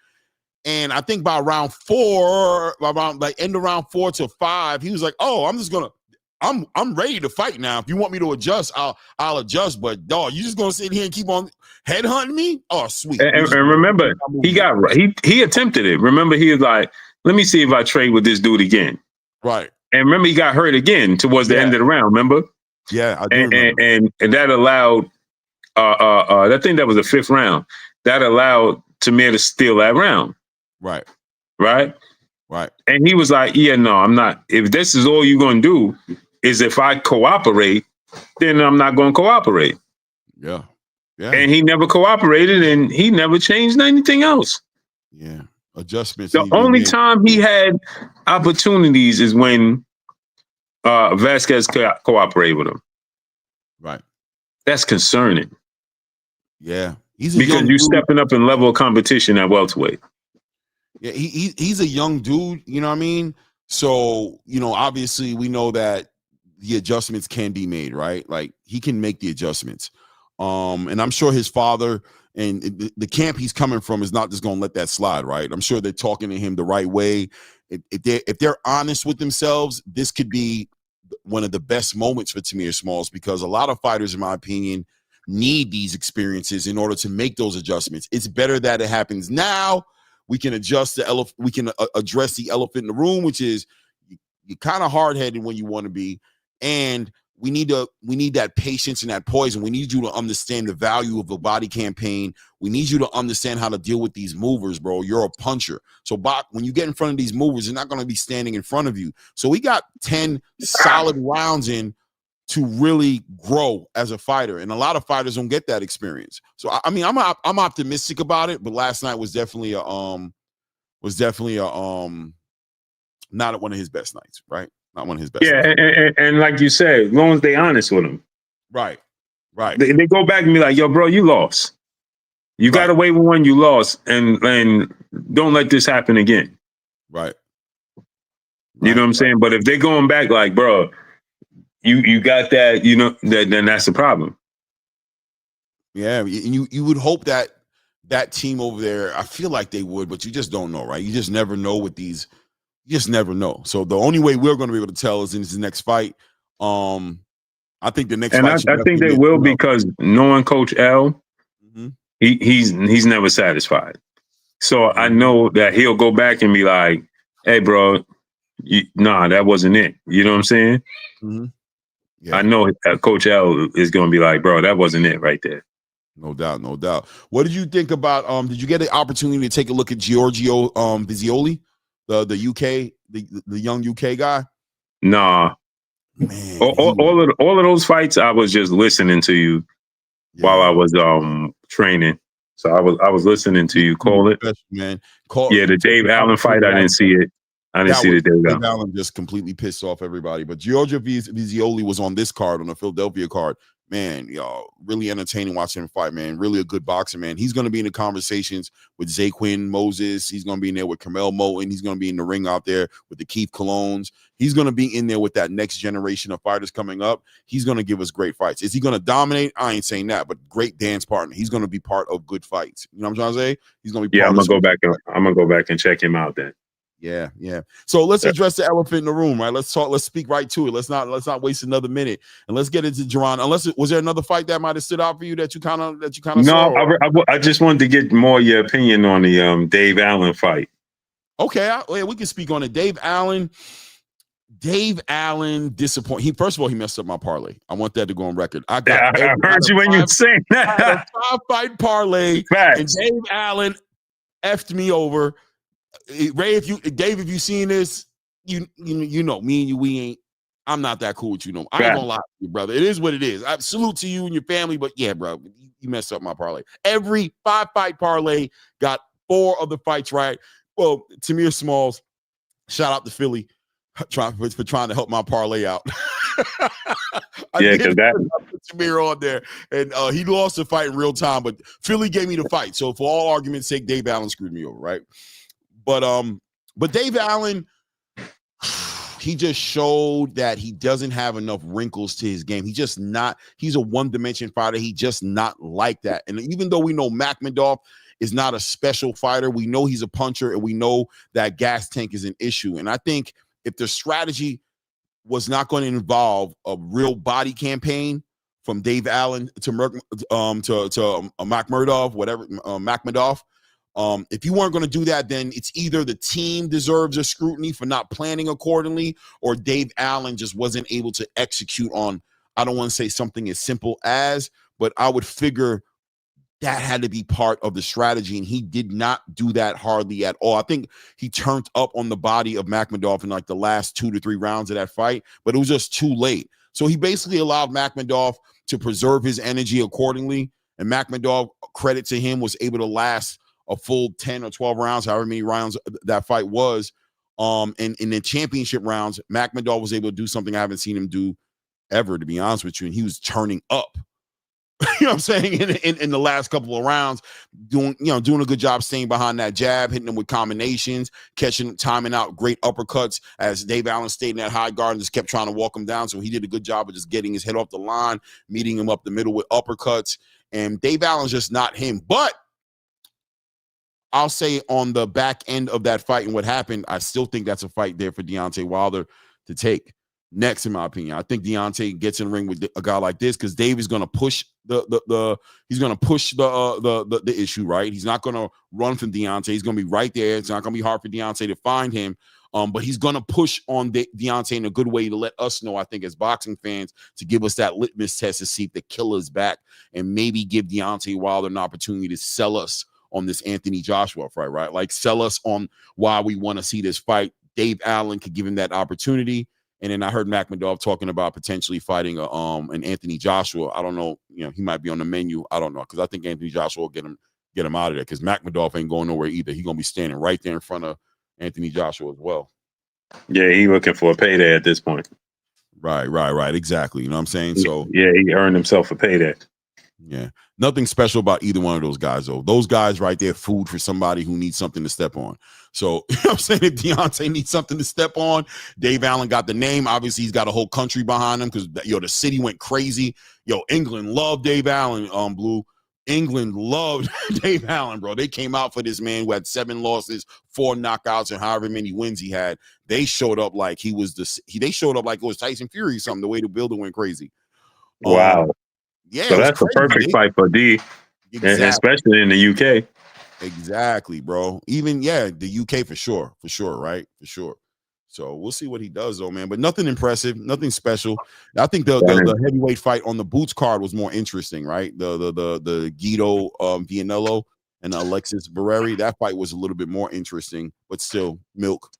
And I think by round 4, around like end of round 4 to 5, he was like, "Oh, I'm ready to fight now. If you want me to adjust, I'll adjust. But dog, you just gonna sit here and keep on headhunting me? Oh, sweet."
And remember, he attempted it. Remember, he was like, "Let me see if I trade with this dude again."
Right.
And remember, he got hurt again towards the end of the round. Remember?
Yeah, I do.
And that allowed, I think that was the 5th round. That allowed Tamir to steal that round.
Right.
And he was like, "Yeah, no, I'm not. If this is all you're gonna do, is if I cooperate, then I'm not gonna cooperate."
Yeah.
And he never cooperated, and he never changed anything else.
Yeah. Adjustments.
The only time he had opportunities is when Vasquez cooperated with him.
Right.
That's concerning.
Yeah.
Because you're stepping up in level of competition at welterweight.
Yeah, he's a young dude, you know what I mean? So, obviously we know that the adjustments can be made, right? Like he can make the adjustments. And I'm sure his father and the camp he's coming from is not just going to let that slide, right? I'm sure they're talking to him the right way. If they're honest with themselves, this could be one of the best moments for Tamir Smalls, because a lot of fighters, in my opinion, need these experiences in order to make those adjustments. It's better that it happens now. We can adjust we can address the elephant in the room, which is you're kind of hard-headed when you want to be, and we need that patience and that poison. We need you to understand the value of the body campaign. We need you to understand how to deal with these movers, bro. You're a puncher. So, Bach, when you get in front of these movers, they're not going to be standing in front of you. So we got 10 solid rounds in to really grow as a fighter. And a lot of fighters don't get that experience. So, I mean, I'm optimistic about it, but last night was definitely not one of his best nights, right? Not one of his best.
Yeah, and like you said, as long as they honest with him.
Right.
They go back and be like, "Yo, bro, you lost. You got away with one, you lost, and don't let this happen again."
Right.
You know what I'm saying? But if they're going back like, "Bro, you got that," then that's the problem.
Yeah, and you would hope that team over there, I feel like they would, but you just don't know, right? You just never know with these. You just never know. So the only way we're going to be able to tell is in this next fight. I think the next fight.
I think they will, because knowing Coach L, he's never satisfied. So I know that he'll go back and be like, "Hey, bro, that wasn't it." You know what I'm saying?
Mm-hmm. Yeah.
I know Coach L is going to be like, "Bro, that wasn't it right there."
No doubt. What did you think about? Did you get the opportunity to take a look at Giorgio Vizioli? The UK, the young UK guy?
Nah.
Man,
all of those fights, I was just listening to you while I was training. So I was listening to you call it.
Man.
The Dave Allen fight, I didn't see it. I didn't see the Dave
Allen just completely pissed off everybody. But Giorgio Vizioli was on this card, on the Philadelphia card. Man, y'all, really entertaining watching him fight, man. Really a good boxer, man. He's going to be in the conversations with Zaquin Moses. He's going to be in there with Carmel Moten. He's going to be in the ring out there with the Keith Colognes. He's going to be in there with that next generation of fighters coming up. He's going to give us great fights. Is he going to dominate? I ain't saying that, but great dance partner. He's going to be part of good fights. You know what I'm trying to say? He's going to be part
I'm going to go back and check him out then.
Yeah. So let's address the elephant in the room, right? Let's speak right to it. Let's not waste another minute, and let's get into Jaron. Was there another fight that might have stood out for you that you kind of
No,
saw?
I just wanted to get more of your opinion on the Dave Allen fight.
Okay, we can speak on it. Dave Allen disappointed. First of all, he messed up my parlay. I want that to go on record. I
heard you when you saying that.
I had a 5-fight parlay, and Dave Allen effed me over. Ray, if you seen this, you know me and you, we ain't. I'm not that cool with you. I ain't gonna lie to you, brother. It is what it is. I salute to you and your family, but yeah, bro, you messed up my parlay. Every 5-fight parlay got 4 of the fights right. Well, Tamir Smalls, shout out to Philly for trying to help my parlay out.
Yeah, because that
Tamir on there, and he lost the fight in real time, but Philly gave me the fight. So for all argument's sake, Dave Allen screwed me over, right? But Dave Allen, he just showed that he doesn't have enough wrinkles to his game. He's a one-dimension fighter. He just not like that. And even though we know Makhmudov is not a special fighter, we know he's a puncher, and we know that gas tank is an issue. And I think if the strategy was not going to involve a real body campaign from Dave Allen to Makhmudov, if you weren't going to do that, then it's either the team deserves a scrutiny for not planning accordingly, or Dave Allen just wasn't able to execute on, I don't want to say something as simple as, but I would figure that had to be part of the strategy, and he did not do that hardly at all. I think he turned up on the body of Makhmudov in like the last 2 to 3 rounds of that fight, but it was just too late. So he basically allowed Makhmudov to preserve his energy accordingly, and Makhmudov, credit to him, was able to last a full 10 or 12 rounds, however many rounds that fight was. And in the championship rounds, Makhmudov was able to do something I haven't seen him do ever, to be honest with you, and he was turning up. You know what I'm saying? In the last couple of rounds, doing a good job staying behind that jab, hitting them with combinations, timing out great uppercuts, as Dave Allen stayed in that high guard and just kept trying to walk him down. So he did a good job of just getting his head off the line, meeting him up the middle with uppercuts. And Dave Allen's just not him. But I'll say on the back end of that fight and what happened, I still think that's a fight there for Deontay Wilder to take. Next, in my opinion, I think Deontay gets in the ring with a guy like this because Dave is going to push the issue, right? He's not going to run from Deontay. He's going to be right there. It's not going to be hard for Deontay to find him. But he's going to push on Deontay in a good way to let us know, I think, as boxing fans, to give us that litmus test to see if the killer's back and maybe give Deontay Wilder an opportunity to sell us on this Anthony Joshua fight, right? Like, sell us on why we want to see this fight. Dave Allen could give him that opportunity. And then I heard Makhmudov talking about potentially fighting an Anthony Joshua. I don't know, he might be on the menu. I don't know, because I think Anthony Joshua will get him out of there, because Makhmudov ain't going nowhere either. He's gonna be standing right there in front of Anthony Joshua as well.
Yeah, he looking for a payday at this point.
Right. Exactly. You know what I'm saying? So
yeah, he earned himself a payday.
Yeah. Nothing special about either one of those guys, though. Those guys right there, food for somebody who needs something to step on. So, you know what I'm saying? If Deontay needs something to step on, Dave Allen got the name. Obviously, he's got a whole country behind him because, the city went crazy. England loved Dave Allen, Blue. England loved Dave Allen, bro. They came out for this man who had 7 losses, 4 knockouts, and however many wins he had. They showed up like they showed up like it was Tyson Fury or something, the way the building went crazy.
Wow.
Yeah,
so that's the perfect fight for D, exactly. Especially in the UK.
Exactly, bro. Even the UK for sure, right? For sure. So we'll see what he does, though, man. But nothing impressive, nothing special. I think the heavyweight fight on the Boots card was more interesting, right? The Guido Vianello and Alexis Barreri. That fight was a little bit more interesting, but still milk.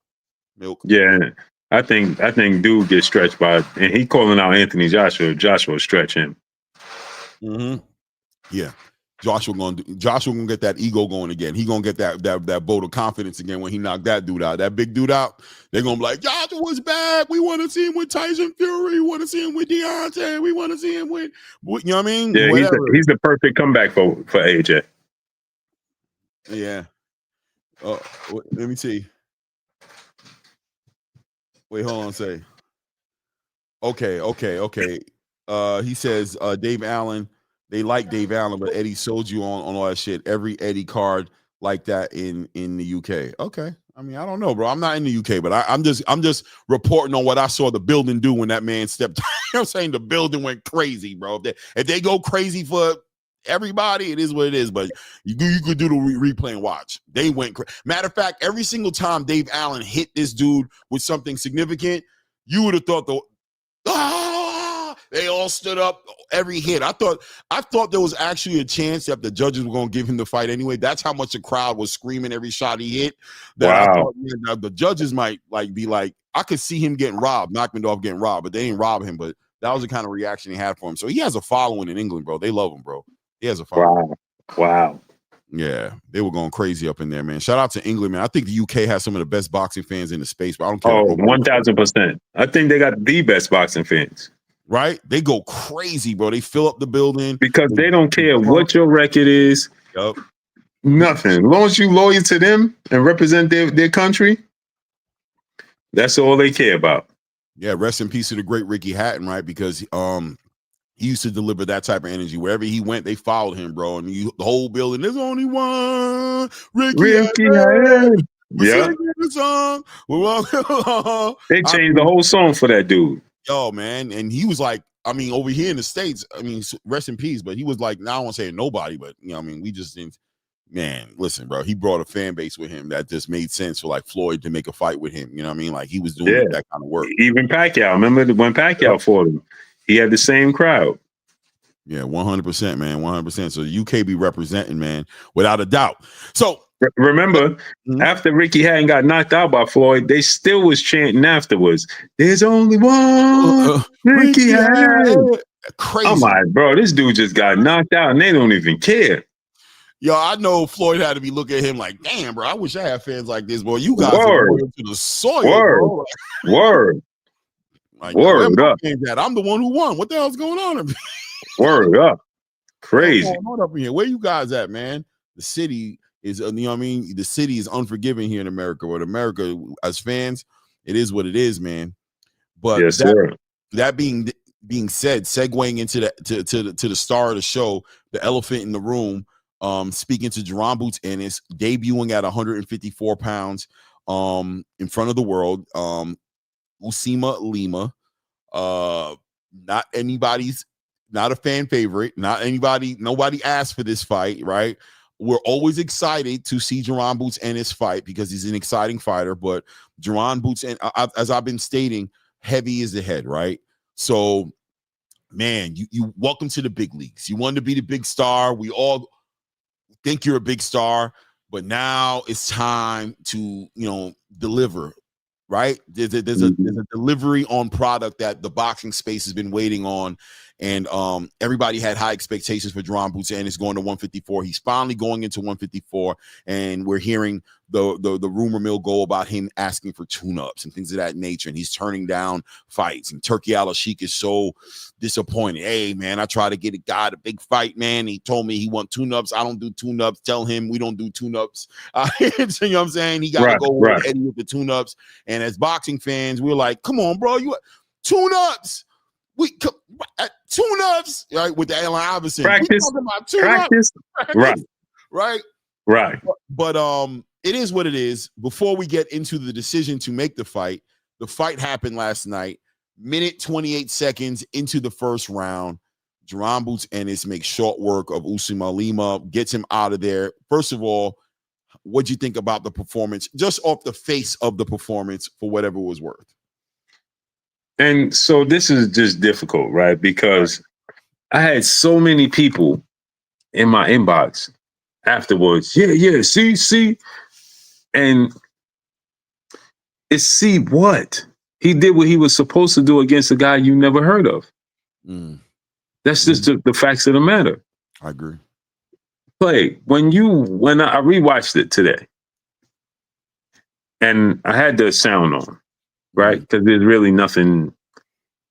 Yeah. I think dude gets stretched by, and he calling out Anthony Joshua. Joshua stretch him.
Mm-hmm. Yeah, Joshua gonna get that ego going again. He gonna get that boat of confidence again when he knocked that dude out. That big dude out. They're gonna be like, Joshua's back. We want to see him with Tyson Fury. We want to see him with Deontay. We want to see him with, you know what I mean?
Yeah, he's the perfect comeback for AJ.
Yeah. Let me see. Wait, hold on. Say. Okay. He says Dave Allen. They like Dave Allen, but Eddie sold you on all that shit. Every Eddie card like that in the UK. Okay, I mean, I don't know, bro. I'm not in the UK, but I'm just reporting on what I saw the building do when that man stepped. You know what I'm saying? The building went crazy, bro. If they go crazy for everybody, it is what it is. But you could do the replay and watch. They went matter of fact, every single time Dave Allen hit this dude with something significant, you would have thought they all stood up every hit. I thought there was actually a chance that the judges were going to give him the fight anyway. That's how much the crowd was screaming every shot he hit. That I thought, man, the judges might be like, I could see him getting robbed, Nurmagomedov getting robbed, but they didn't rob him. But that was the kind of reaction he had for him. So he has a following in England, bro. They love him, bro. He has a following.
Wow.
Yeah, they were going crazy up in there, man. Shout out to England, man. I think the UK has some of the best boxing fans in the space, but I don't care.
Oh, 1,000%. I think they got the best boxing fans.
Right? They go crazy, bro. They fill up the building.
Because they don't care what your record is.
Yep.
Nothing. As long as you loyal to them and represent their country, that's all they care about.
Yeah, rest in peace to the great Ricky Hatton, right? Because he used to deliver that type of energy. Wherever he went, they followed him, bro. And the whole building, there's only one Ricky Hatton.
Yeah.
The song.
They changed the whole song for that dude.
Yo, man. And he was like, I mean, over here in the States, I mean, rest in peace, but he was like, now I won't say nobody, but, you know, I mean, we just didn't, man, listen, bro, he brought a fan base with him that just made sense for like Floyd to make a fight with him. You know what I mean? Like he was doing that kind of work.
Even Pacquiao, remember when Pacquiao fought him? He had the same crowd.
Yeah, 100%, man, 100%. So the UK be representing, man, without a doubt. So
remember, after Ricky Hatton got knocked out by Floyd, they still was chanting afterwards. There's only one Ricky Hatton.
Crazy.
I'm like, bro, this dude just got knocked out, and they don't even care.
Yo, I know Floyd had to be looking at him like, damn, bro, I wish I had fans like this, boy. You guys are loyal to the soil, bro.
Word.
Like,
Word up.
I'm the one who won. What the hell's going on?
Word up. Crazy.
What's going on up here? Where you guys at, man? The city is, you know what I mean? The city is unforgiving here in America. But America, as fans, it is what it is, man. But
yes, sir.
That being said, segueing into the star of the show, the elephant in the room, speaking to Jaron Boots Ennis, debuting at 154 pounds in front of the world. Usima Lima, not a fan favorite, nobody asked for this fight, right? We're always excited to see Jaron Boots Ennis fight because he's an exciting fighter, but Jaron Boots, and as I've been stating, heavy is the head, right? So, man, you welcome to the big leagues. You wanted to be the big star. We all think you're a big star, but now it's time to, deliver. Right? There's a delivery on product that the boxing space has been waiting on. And everybody had high expectations for Jaron Boots Ennis going to 154. He's finally going into 154. And we're hearing the rumor mill go about him asking for tune-ups and things of that nature. And he's turning down fights. And Turki Al-Sheikh is so disappointed. Hey, man, I tried to get a guy a big fight, man. He told me he want tune-ups. I don't do tune-ups. Tell him we don't do tune-ups. You know what I'm saying? He got to go with Eddie with the tune-ups. And as boxing fans, we're like, come on, bro. You tune-ups. Tune-ups, right? With the Allen Iverson.
Practice. Right.
But it is what it is. Before we get into the decision to make the fight happened last night. Minute 28 seconds into the first round. Jaron Boots Ennis makes short work of Usima Lima, gets him out of there. First of all, what'd you think about the performance? Just off the face of the performance, for whatever it was worth.
And so this is just difficult, right? Because I had so many people in my inbox afterwards. Yeah, see. And it's see what? He did what he was supposed to do against a guy you never heard of. That's just the facts of the matter.
I agree.
Play, when I rewatched it today, and I had the sound on, right? Because there's really nothing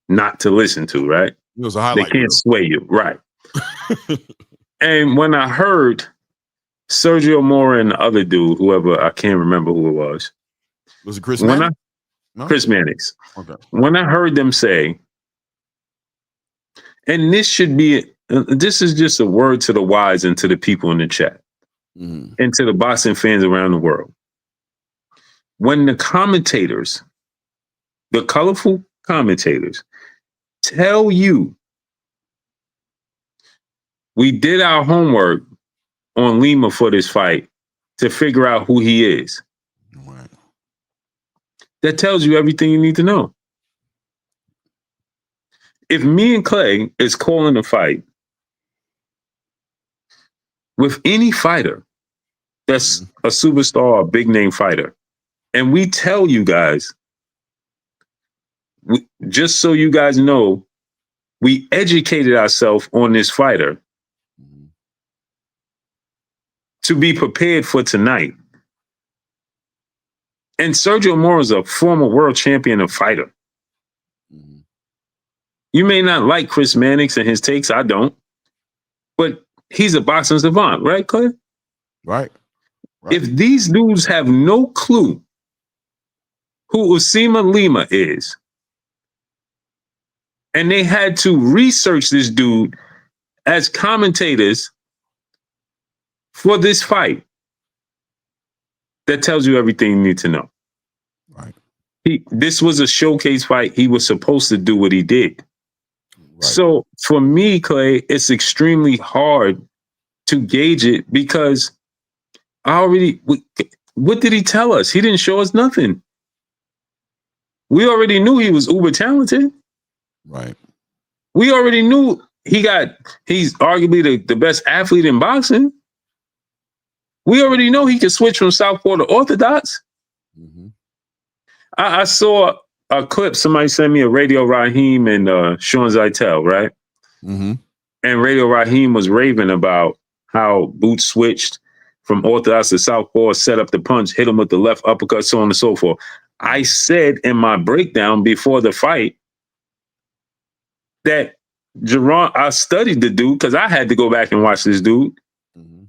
not to listen to, right?
It was a highlight.
They can't sway you, right? And when I heard Sergio Mora and the other dude, whoever, I can't remember who it was.
Was it Chris Mannix?
Chris Mannix.
Okay.
When I heard them say, and this is just a word to the wise and to the people in the chat, and to the boxing fans around the world. when the commentators, the colorful commentators, tell you we did our homework on Lima for this fight to figure out who he is.
Right.
That tells you everything you need to know. If me and Clay is calling a fight with any fighter that's a superstar, a big name fighter, and we tell you guys, just so you guys know, we educated ourselves on this fighter to be prepared for tonight. And Sergio Moro is a former world champion and fighter. You may not like Chris Mannix and his takes. I don't. But he's a boxing savant, right, Clay?
Right.
If these dudes have no clue who Usama Lima is, and they had to research this dude as commentators for this fight, that tells you everything you need to know.
Right.
This was a showcase fight. He was supposed to do what he did. Right. So for me, Clay, it's extremely hard to gauge it because what did he tell us? He didn't show us nothing. We already knew he was uber talented.
Right.
We already knew he's arguably the best athlete in boxing. We already know he can switch from southpaw to orthodox. Mm-hmm. I saw a clip. Somebody sent me a Radio Raheem and Sean Zeitel, right? Mm-hmm. And Radio Raheem was raving about how Boots switched from orthodox to southpaw, set up the punch, hit him with the left uppercut, so on and so forth. I said in my breakdown before the fight that Jerron, I studied the dude because I had to go back and watch this dude. Mm-hmm.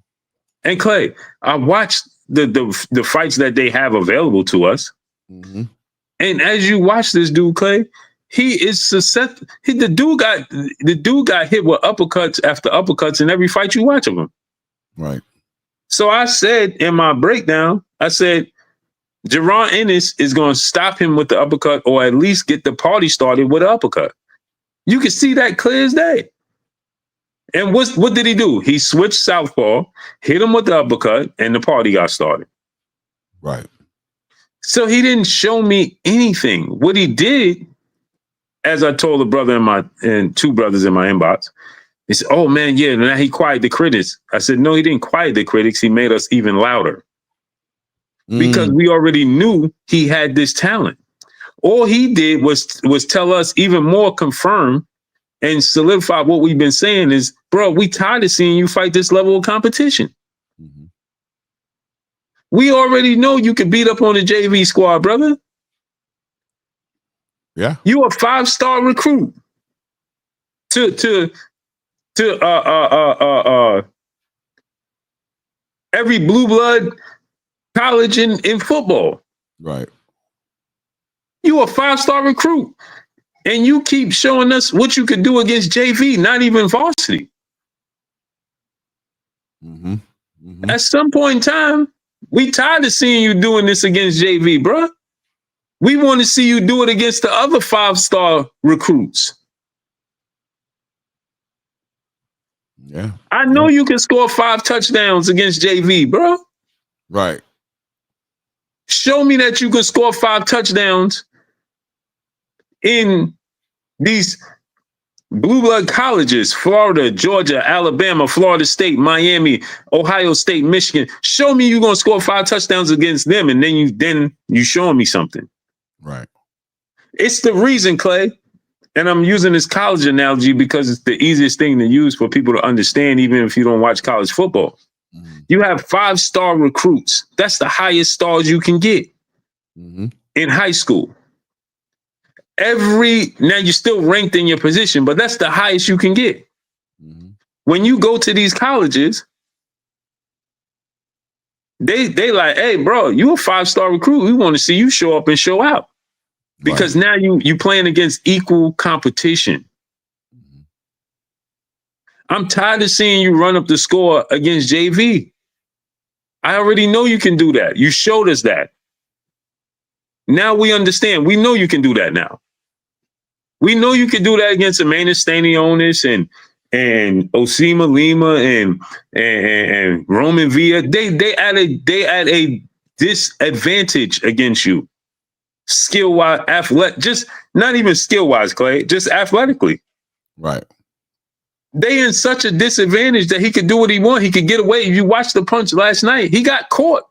And Clay, I watched the fights that they have available to us. Mm-hmm. And as you watch this dude, Clay, he is susceptible. The dude got hit with uppercuts after uppercuts in every fight you watch of him.
Right.
So I said in my breakdown, I said, Jerron Ennis is going to stop him with the uppercut or at least get the party started with an uppercut. You can see that clear as day. And what did he do? He switched southpaw, hit him with the uppercut, and the party got started.
Right. So
he didn't show me anything. What he did, as I told a brother and two brothers in my inbox, he said, oh man, yeah, now he quieted the critics. I said, no, he didn't quiet the critics. He made us even louder. Because we already knew he had this talent. All he did was tell us even more, confirm and solidify what we've been saying is, bro, we tired of seeing you fight this level of competition. Mm-hmm. We already know you can beat up on the JV squad, brother.
Yeah.
You a 5-star recruit to every blue blood college in football.
Right.
You a 5-star recruit. And you keep showing us what you could do against JV, not even varsity. Mm-hmm. Mm-hmm. At some point in time, we tired of seeing you doing this against JV, bro. We want to see you do it against the other 5-star recruits.
Yeah.
I know you can score 5 touchdowns against JV, bro.
Right.
Show me that you can score 5 touchdowns in these blue blood colleges, Florida, Georgia, Alabama, Florida State, Miami, Ohio State, Michigan. Show me you're going to score 5 touchdowns against them, and then you showing me something.
Right.
It's the reason, Clay, and I'm using this college analogy because it's the easiest thing to use for people to understand, even if you don't watch college football. Mm-hmm. You have 5-star recruits. That's the highest stars you can get in high school. Now you're still ranked in your position, but that's the highest you can get. Mm-hmm. When you go to these colleges, they like, hey, bro, you a 5-star recruit. We want to see you show up and show out because now you playing against equal competition. Mm-hmm. I'm tired of seeing you run up the score against JV. I already know you can do that. You showed us that. Now we understand. We know you can do that now. We know you can do that against Emmanuel Stanionis and Osima Lima and Roman Villa. They at a disadvantage against you. Skill wise, just not even skill wise, Clay, just athletically.
Right.
They in such a disadvantage that he could do what he want. He could get away. If you watched the punch last night, he got caught.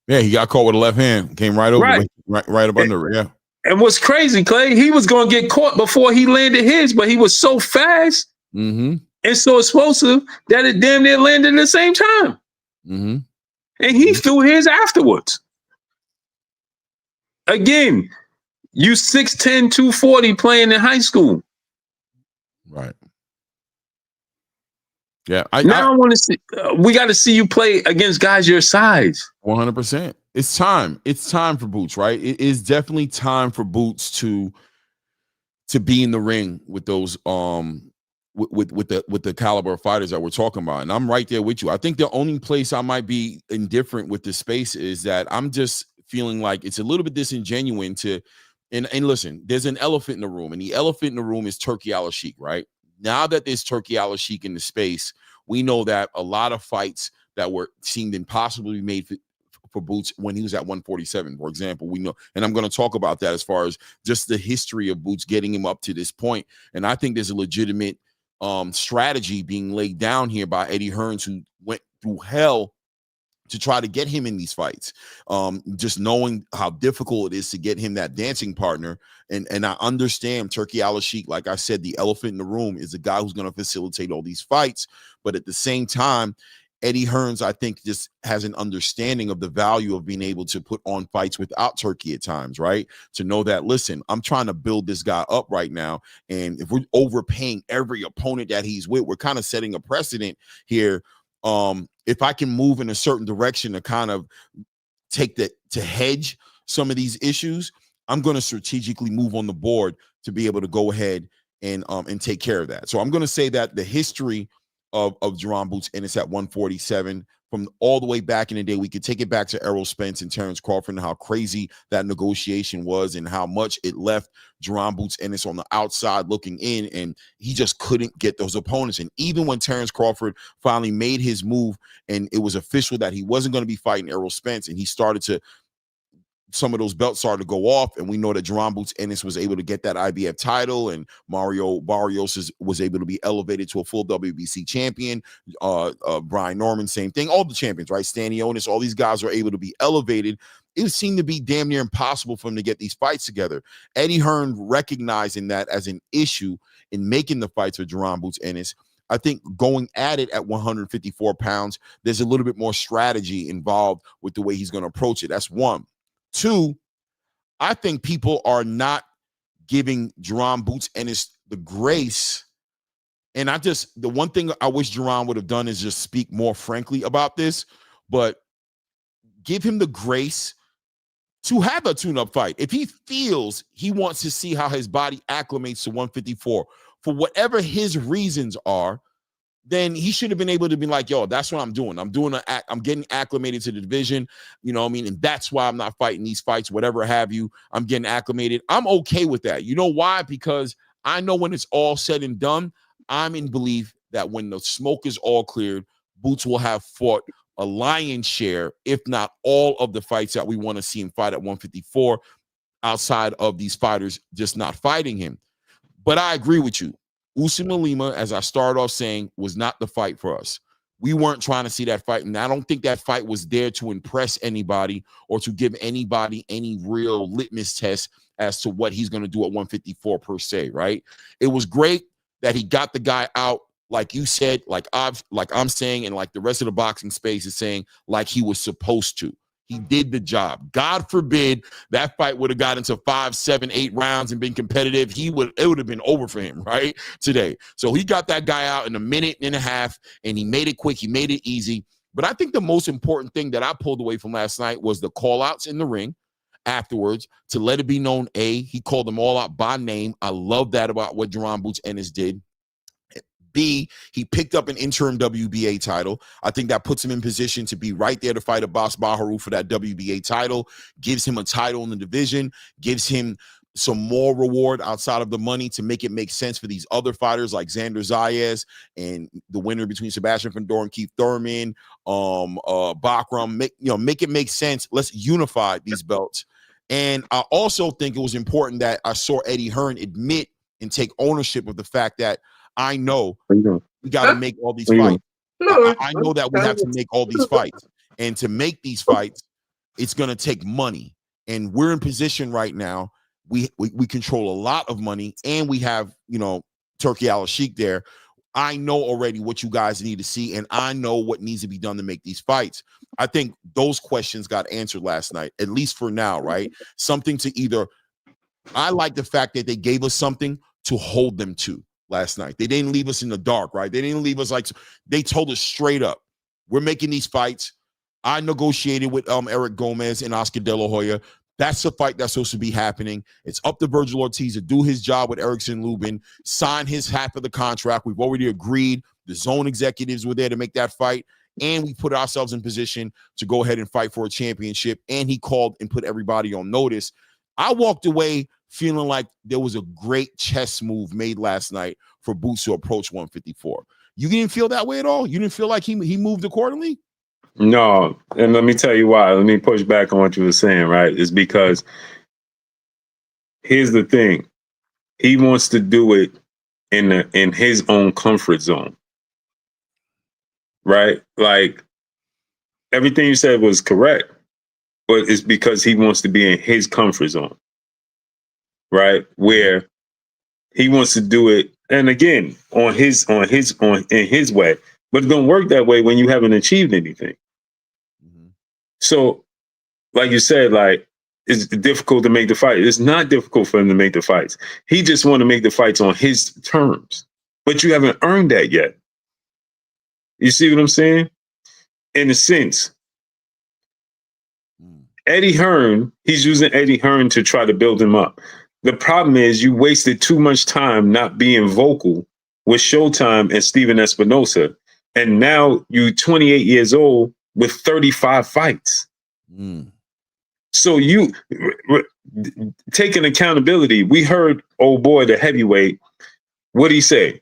Yeah, he got caught with a left hand. Came right over, right up under it. Yeah.
And what's crazy, Clay, he was going to get caught before he landed his, but he was so fast and so explosive that it damn near landed at the same time. And he threw his afterwards. Again, you 6'10", 240 playing in high school.
Right. Yeah. I
want to see. We got to see you play against guys your size.
100%. It's time. It's time for Boots, right? It is definitely time for Boots to be in the ring with those with the caliber of fighters that we're talking about. And I'm right there with you. I think the only place I might be indifferent with this space is that I'm just feeling like it's a little bit disingenuous to and listen, there's an elephant in the room, and the elephant in the room is Turki Al-Sheikh, right? Now that there's Turki Al-Sheikh in the space, we know that a lot of fights that were seemed impossible to be made for Boots when he was at 147, for example. We know, and I'm going to talk about that as far as just the history of Boots getting him up to this point. And I think there's a legitimate strategy being laid down here by Eddie Hearns, who went through hell to try to get him in these fights. Just knowing how difficult it is to get him that dancing partner. And I understand Turki Al-Sheikh, like I said, the elephant in the room is the guy who's going to facilitate all these fights. But at the same time, Eddie Hearns, I think, just has an understanding of the value of being able to put on fights without Turki at times, right? To know that, listen, I'm trying to build this guy up right now. And if we're overpaying every opponent that he's with, we're kind of setting a precedent here. If I can move in a certain direction to kind of to hedge some of these issues, I'm going to strategically move on the board to be able to go ahead and take care of that. So I'm going to say that the history of Jaron Boots Ennis at 147 from all the way back in the day, we could take it back to Errol Spence and Terrence Crawford and how crazy that negotiation was and how much it left Jaron Boots Ennis on the outside looking in, and he just couldn't get those opponents. And even when Terrence Crawford finally made his move and it was official that he wasn't going to be fighting Errol Spence, and he started to some of those belts started to go off, and we know that Jaron Boots Ennis was able to get that IBF title, and Mario Barrios was able to be elevated to a full WBC champion. Brian Norman, same thing. All the champions, right? Stanionis, all these guys are able to be elevated. It seemed to be damn near impossible for him to get these fights together. Eddie Hearn recognizing that as an issue in making the fights for Jaron Boots Ennis, I think going at it at 154 pounds, there's a little bit more strategy involved with the way he's going to approach it. That's one. Two, I think people are not giving Jaron Boots Ennis the grace. And the one thing I wish Jaron would have done is just speak more frankly about this, but give him the grace to have a tune-up fight. If he feels he wants to see how his body acclimates to 154, for whatever his reasons are, then he should have been able to be like, yo, that's what I'm doing. I'm getting acclimated to the division, you know what I mean? And that's why I'm not fighting these fights, whatever have you. I'm getting acclimated. I'm okay with that. You know why? Because I know when it's all said and done, I'm in belief that when the smoke is all cleared, Boots will have fought a lion's share, if not all of the fights that we want to see him fight at 154, outside of these fighters just not fighting him. But I agree with you. Usman Lima, as I started off saying, was not the fight for us. We weren't trying to see that fight, and I don't think that fight was there to impress anybody or to give anybody any real litmus test as to what he's going to do at 154 per se, right? It was great that he got the guy out, like you said, like I'm saying, and like the rest of the boxing space is saying, like he was supposed to. He did the job. God forbid that fight would have got into 5, 7, 8 rounds and been competitive. It would have been over for him, right? Today. So he got that guy out in a minute and a half, and he made it quick. He made it easy. But I think the most important thing that I pulled away from last night was the call-outs in the ring afterwards to let it be known, he called them all out by name. I love that about what Jaron Boots Ennis did. B, he picked up an interim WBA title. I think that puts him in position to be right there to fight Abbas Baharu for that WBA title, gives him a title in the division, gives him some more reward outside of the money to make it make sense for these other fighters like Xander Zayas and the winner between Sebastian Fundora and Keith Thurman, Bakram. Make it make sense. Let's unify these belts. And I also think it was important that I saw Eddie Hearn admit and take ownership of the fact that I know we got to make all these fights. I know that we have to make all these fights. And to make these fights, it's going to take money. And we're in position right now. We control a lot of money, and we have, Turki Al-Sheikh there. I know already what you guys need to see, and I know what needs to be done to make these fights. I think those questions got answered last night, at least for now, right? Something to either – I like the fact that they gave us something to hold them to last night. They didn't leave us in the dark, right? They didn't leave us like – they told us straight up, we're making these fights. I negotiated with Eric Gomez and Oscar De La Hoya. That's the fight that's supposed to be happening. It's up to Virgil Ortiz to do his job with Erickson Lubin, sign his half of the contract. We've already agreed. The zone executives were there to make that fight, and we put ourselves in position to go ahead and fight for a championship, and he called and put everybody on notice. I walked away feeling like there was a great chess move made last night for Boots to approach 154. You didn't feel that way at all? You didn't feel like he moved accordingly?
No, and let me tell you why. Let me push back on what you were saying, right? It's because here's the thing. He wants to do it in his own comfort zone. Right? Like everything you said was correct, but it's because he wants to be in his comfort zone. Right? Where he wants to do it, and again, in his way. But it don't work that way when you haven't achieved anything. So, like you said, like it's difficult to make the fight. It's not difficult for him to make the fights. He just want to make the fights on his terms. But you haven't earned that yet. You see what I'm saying? In a sense, Eddie Hearn, he's using Eddie Hearn to try to build him up. The problem is you wasted too much time not being vocal with Showtime and Steven Espinosa. And now you 28 years old with 35 fights. So you taking accountability. We heard old boy, the heavyweight, what'd he say?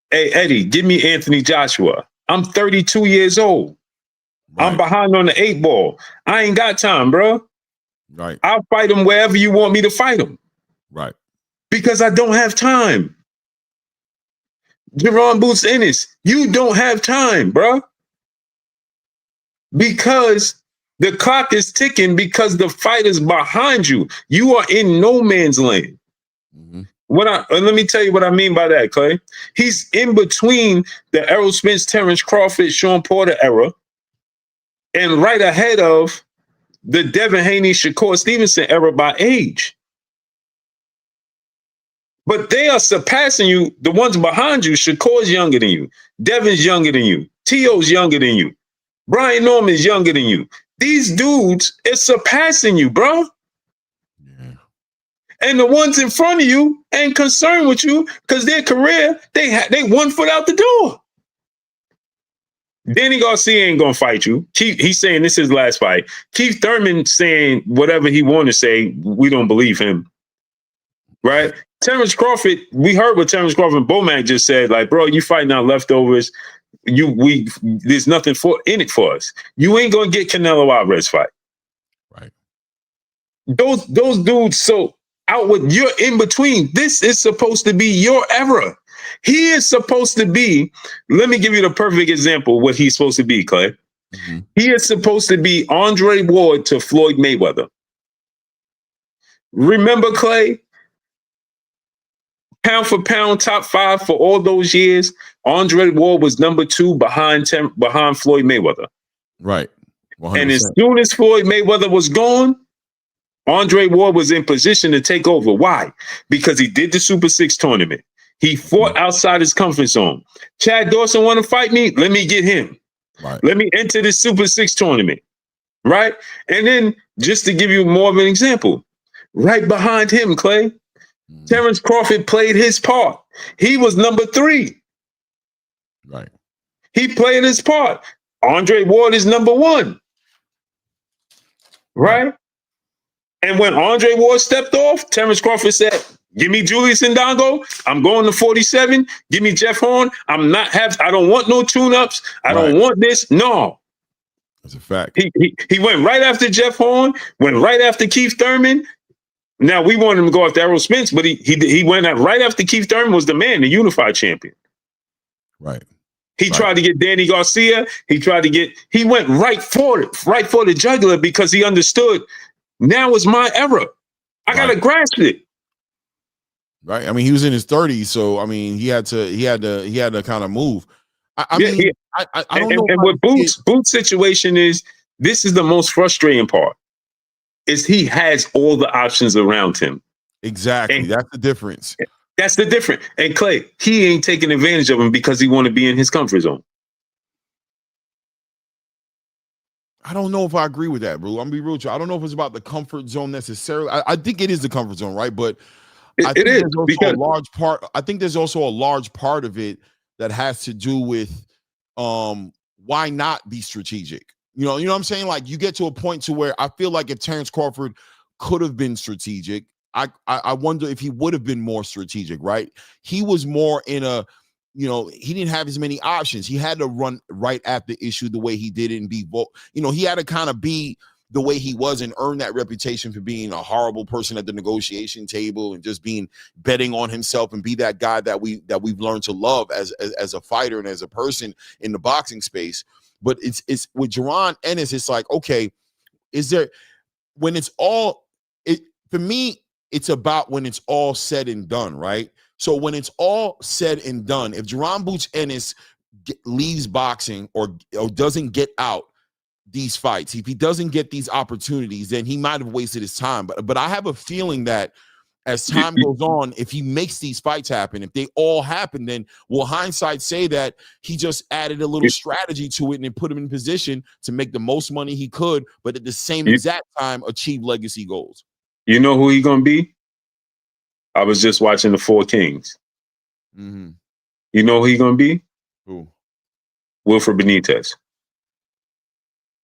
Hey, Eddie, give me Anthony Joshua. I'm 32 years old. Right. I'm behind on the 8 ball. I ain't got time, bro.
Right.
I'll fight him wherever you want me to fight him.
Right.
Because I don't have time. Jaron Boots Ennis, you don't have time, bro. Because the clock is ticking, because the fight is behind you. You are in no man's land. Let me tell you what I mean by that, Clay. He's in between the Errol Spence, Terrence Crawford, Sean Porter era, and right ahead of the Devin Haney, Shakur Stevenson era by age. But they are surpassing you. The ones behind you, Shakur's younger than you. Devin's younger than you. T.O.'s younger than you. Brian Norman's younger than you. These dudes is surpassing you, bro. Yeah. And the ones in front of you ain't concerned with you because their career, they 1 foot out the door. Danny Garcia ain't gonna fight you. He's saying this is his last fight. Keith Thurman saying whatever he want to say. We don't believe him. Right? Terrence Crawford, we heard what Terrence Crawford and Bomac just said, like, bro, you fighting out leftovers. There's nothing in it for us. You ain't gonna get Canelo Alvarez fight.
Right.
Those dudes, so outward, you're in between. This is supposed to be your era. He is supposed to be, let me give you the perfect example of what he's supposed to be, Clay. He is supposed to be Andre Ward to Floyd Mayweather. Remember, Clay? Pound for pound, top 5 for all those years. Andre Ward was number 2 behind Floyd Mayweather.
Right. 100%.
And as soon as Floyd Mayweather was gone, Andre Ward was in position to take over. Why? Because he did the Super 6 tournament. He fought outside his comfort zone. Chad Dawson want to fight me? Let me get him.
Right.
Let me enter the Super 6 tournament. Right? And then, just to give you more of an example, right behind him, Clay, Terrence Crawford played his part. He was number 3.
Right.
He played his part. Andre Ward is number one. Right? And when Andre Ward stepped off, Terrence Crawford said, give me Julius Ndongo. I'm going to 47. Give me Jeff Horn. I don't want no tune-ups. I don't want this. No.
That's a fact.
He went right after Jeff Horn, went right after Keith Thurman. Now we wanted him to go after Errol Spence, but he went right after Keith Thurman was the man, the unified champion.
Right.
He tried to get Danny Garcia. He went right for the jugular because he understood now is my era. I gotta grasp it.
Right. I mean, he was in his 30s, so I mean, he had to kind of move. I don't know.
And what Boots' situation is, this is the most frustrating part, is he has all the options around him.
Exactly. And that's the difference.
That's the difference. And Clay, he ain't taking advantage of him because he want to be in his comfort zone.
I don't know if I agree with that, bro. I'm gonna be real with you. I don't know if it's about the comfort zone necessarily. I think it is the comfort zone, right? But I think there's also a large part. I think there's also a large part of it that has to do with why not be strategic. You know what I'm saying? Like, you get to a point to where I feel like if Terrence Crawford could have been strategic, I wonder if he would have been more strategic, right? He was more in a, he didn't have as many options. He had to run right at the issue the way he did it and be, he had to kind of be the way he was and earn that reputation for being a horrible person at the negotiation table and just betting on himself and be that guy that we've learned to love as a fighter and as a person in the boxing space. But it's with Jaron Ennis, it's like, okay, for me, it's about when it's all said and done, right? So when it's all said and done, if Jaron Boots Ennis leaves boxing or doesn't get out these fights, if he doesn't get these opportunities, then he might have wasted his time. But I have a feeling that as time goes on, if he makes these fights happen, if they all happen, then will hindsight say that he just added a little strategy to it and put him in position to make the most money he could, but at the same exact time achieve legacy goals.
You know who he gonna be? I was just watching the Four Kings.
Mm-hmm.
You know who he gonna be?
Who?
Wilfred Benitez.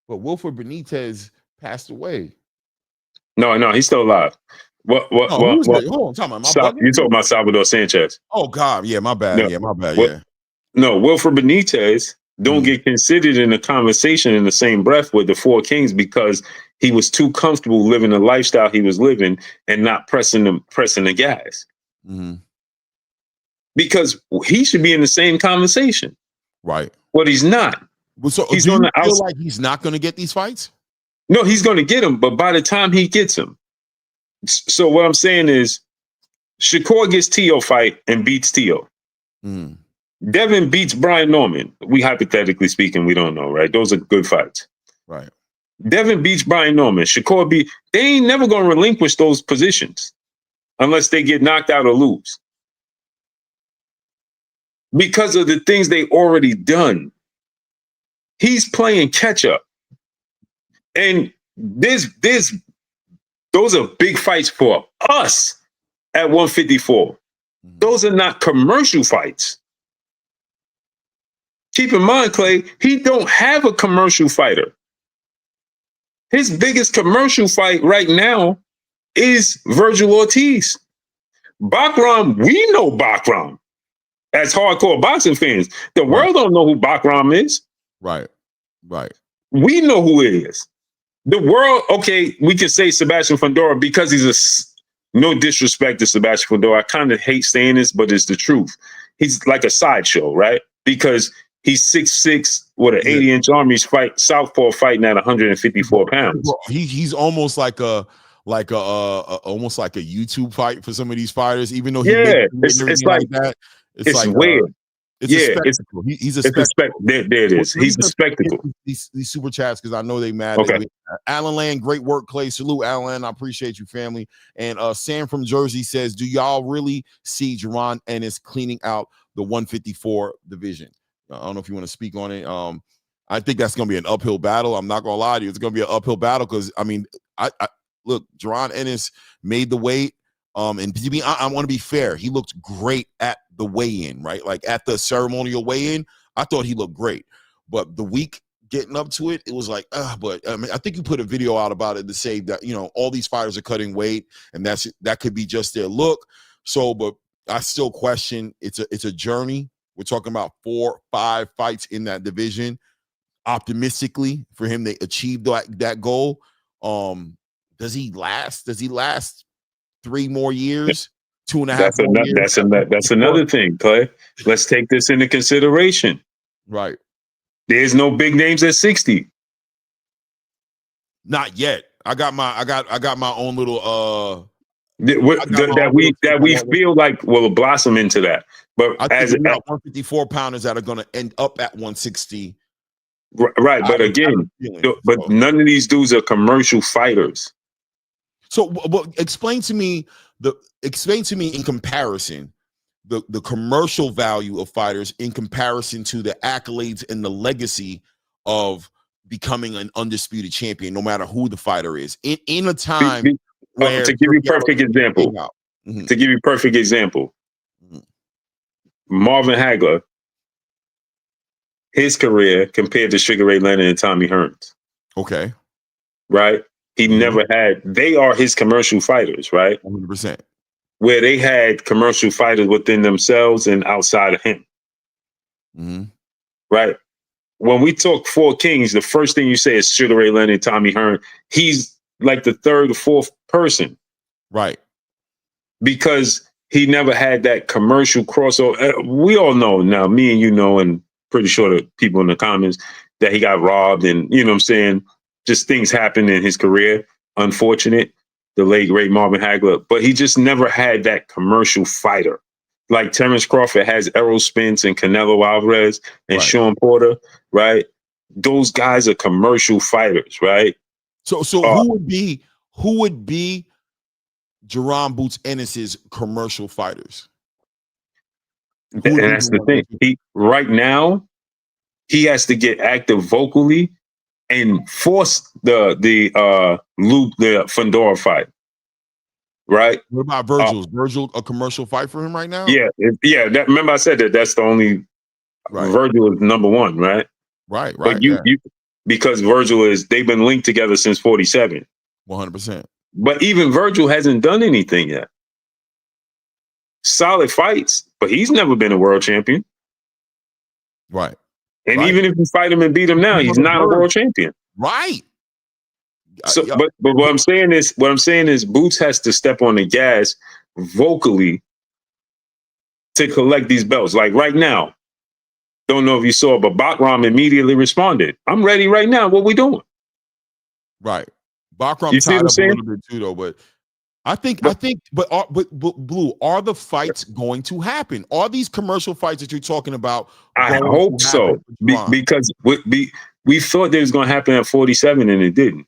But Wilfred Benitez passed away.
No, he's still alive. What?
Hold on,
you talking about Salvador Sanchez?
Oh God, yeah, my bad.
No,
yeah, my bad. Yeah.
No, Wilfred Benitez don't get considered in the conversation in the same breath with the Four Kings because he was too comfortable living the lifestyle he was living and not pressing the gas.
Mm-hmm.
Because he should be in the same conversation,
right?
But he's not.
So he's do you feel like he's not going to get these fights?
No, he's going to get them, but by the time he gets them, so what I'm saying is, Shakur gets Tio fight and beats Tio.
Mm.
Devin beats Brian Norman. We hypothetically speaking, we don't know, right? Those are good fights.
Right.
Devin beats Brian Norman. Shakur they ain't never going to relinquish those positions unless they get knocked out or lose. Because of the things they already done. He's playing catch up. And those are big fights for us at 154. Mm-hmm. Those are not commercial fights. Keep in mind, Clay, he don't have a commercial fighter. His biggest commercial fight right now is Virgil Ortiz. Bakram, we know Bakram as hardcore boxing fans. The world don't know who Bakram is.
Right.
We know who it is. The world, okay, we can say Sebastian Fundora because he's no disrespect to Sebastian Fundora. I kind of hate saying this, but it's the truth. He's like a sideshow, right? Because he's 6'6", with an 80-inch arm. He's southpaw fighting at 154 pounds.
He's almost like almost like a YouTube fight for some of these fighters, even though
it's like that. It's like weird.
It's a spectacle. He's a spectacle.
There it is. He's a spectacle.
These super chats, because I know they mad.
Okay.
Alan Land, great work, Clay. Salute, Alan. I appreciate you, family. And Sam from Jersey says, do y'all really see Jaron Ennis cleaning out the 154 division? I don't know if you want to speak on it. I think that's going to be an uphill battle. I'm not going to lie to you. It's going to be an uphill battle because, I mean, I look, Jaron Ennis made the weight. And to be, I want to be fair. He looked great at the weigh-in, right? Like at the ceremonial weigh-in. I thought he looked great, but the week getting up to it, it was like, but I mean, I think you put a video out about it to say that, all these fighters are cutting weight, and that could be just their look. So, but I still question, it's a journey. We're talking about 4-5 fights in that division. Optimistically for him to achieve that goal. Does he last? Does he last 3 more years? 2.5 more years?
That's another thing, Clay. Let's take this into consideration.
Right.
There's no big names at 60.
Not yet. I got my own little
that we feel like will blossom into that. But
I think we got 154 pounders that are going to end up at 160.
Right, but again, none of these dudes are commercial fighters.
So, explain to me in comparison the commercial value of fighters in comparison to the accolades and the legacy of becoming an undisputed champion, no matter who the fighter is. In a time where
to give you a perfect example, Marvin Hagler, his career compared to Sugar Ray Leonard and Tommy Hearns.
Okay.
Right? He never had, they are his commercial fighters, right?
100%.
Where they had commercial fighters within themselves and outside of him.
Mm-hmm.
Right? When we talk 4 kings, the first thing you say is Sugar Ray Leonard and Tommy Hearns. He's like the 3rd or 4th person.
Right.
Because he never had that commercial crossover. We all know now, me and you know, and pretty sure the people in the comments, that he got robbed, and you know what I'm saying, just things happened in his career. Unfortunate, the late great Marvin Hagler, but he just never had that commercial fighter. Like Terrence Crawford has Errol Spence and Canelo Alvarez and Sean Porter, right? Those guys are commercial fighters, right?
So who would be Jaron Boots Ennis's commercial fighters?
And that's the thing. Right now, he has to get active vocally and force the Fundora fight. Right?
What about Virgil? Is Virgil a commercial fight for him right now?
Yeah. Remember I said that's the only Virgil is number 1, right?
Right.
But you because they've been linked together since 47.
100%.
But even Virgil hasn't done anything yet. Solid fights, but he's never been a world champion.
Right.
And even if you fight him and beat him now, he's not a world champion.
Right.
So, but what I'm saying is Boots has to step on the gas vocally to collect these belts. Like right now, don't know if you saw, but Bakram immediately responded. I'm ready right now. What we doing?
Right. Bakram tied up a little bit too, though, but I think, Blue, are the fights going to happen? Are these commercial fights that you're talking about?
I hope so, because we thought they was going to happen at 47 and it didn't.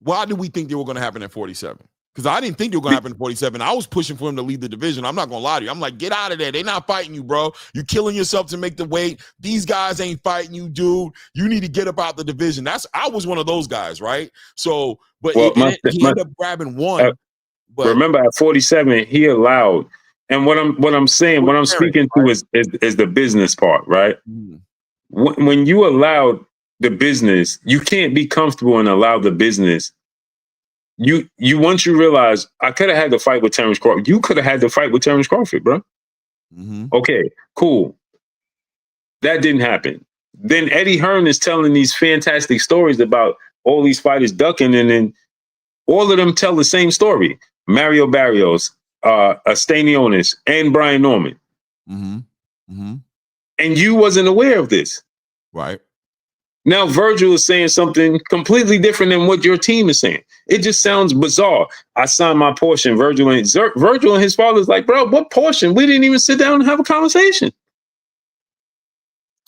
Why did we think they were going to happen at 47? Because I didn't think they were going to happen at 47. I was pushing for him to lead the division. I'm not going to lie to you. I'm like, get out of there. They're not fighting you, bro. You're killing yourself to make the weight. These guys ain't fighting you, dude. You need to get up out the division. I was one of those guys, right? So, but he ended up grabbing one. But
remember, at 47, he allowed. And what I'm speaking to is the business part, right?
Mm.
When you allow the business, you can't be comfortable and allow the business. You once you realize I could have had the fight with Terrence Crawford. You could have had the fight with Terrence Crawford, bro.
Mm-hmm.
Okay, cool. That didn't happen. Then Eddie Hearn is telling these fantastic stories about all these fighters ducking, and then all of them tell the same story. Mario Barrios, Stanionis, and Brian Norman.
Mm-hmm. Mm-hmm.
And you wasn't aware of this.
Right.
Now Virgil is saying something completely different than what your team is saying. It just sounds bizarre. I signed my portion. Virgil and his father's like, bro, what portion? We didn't even sit down and have a conversation.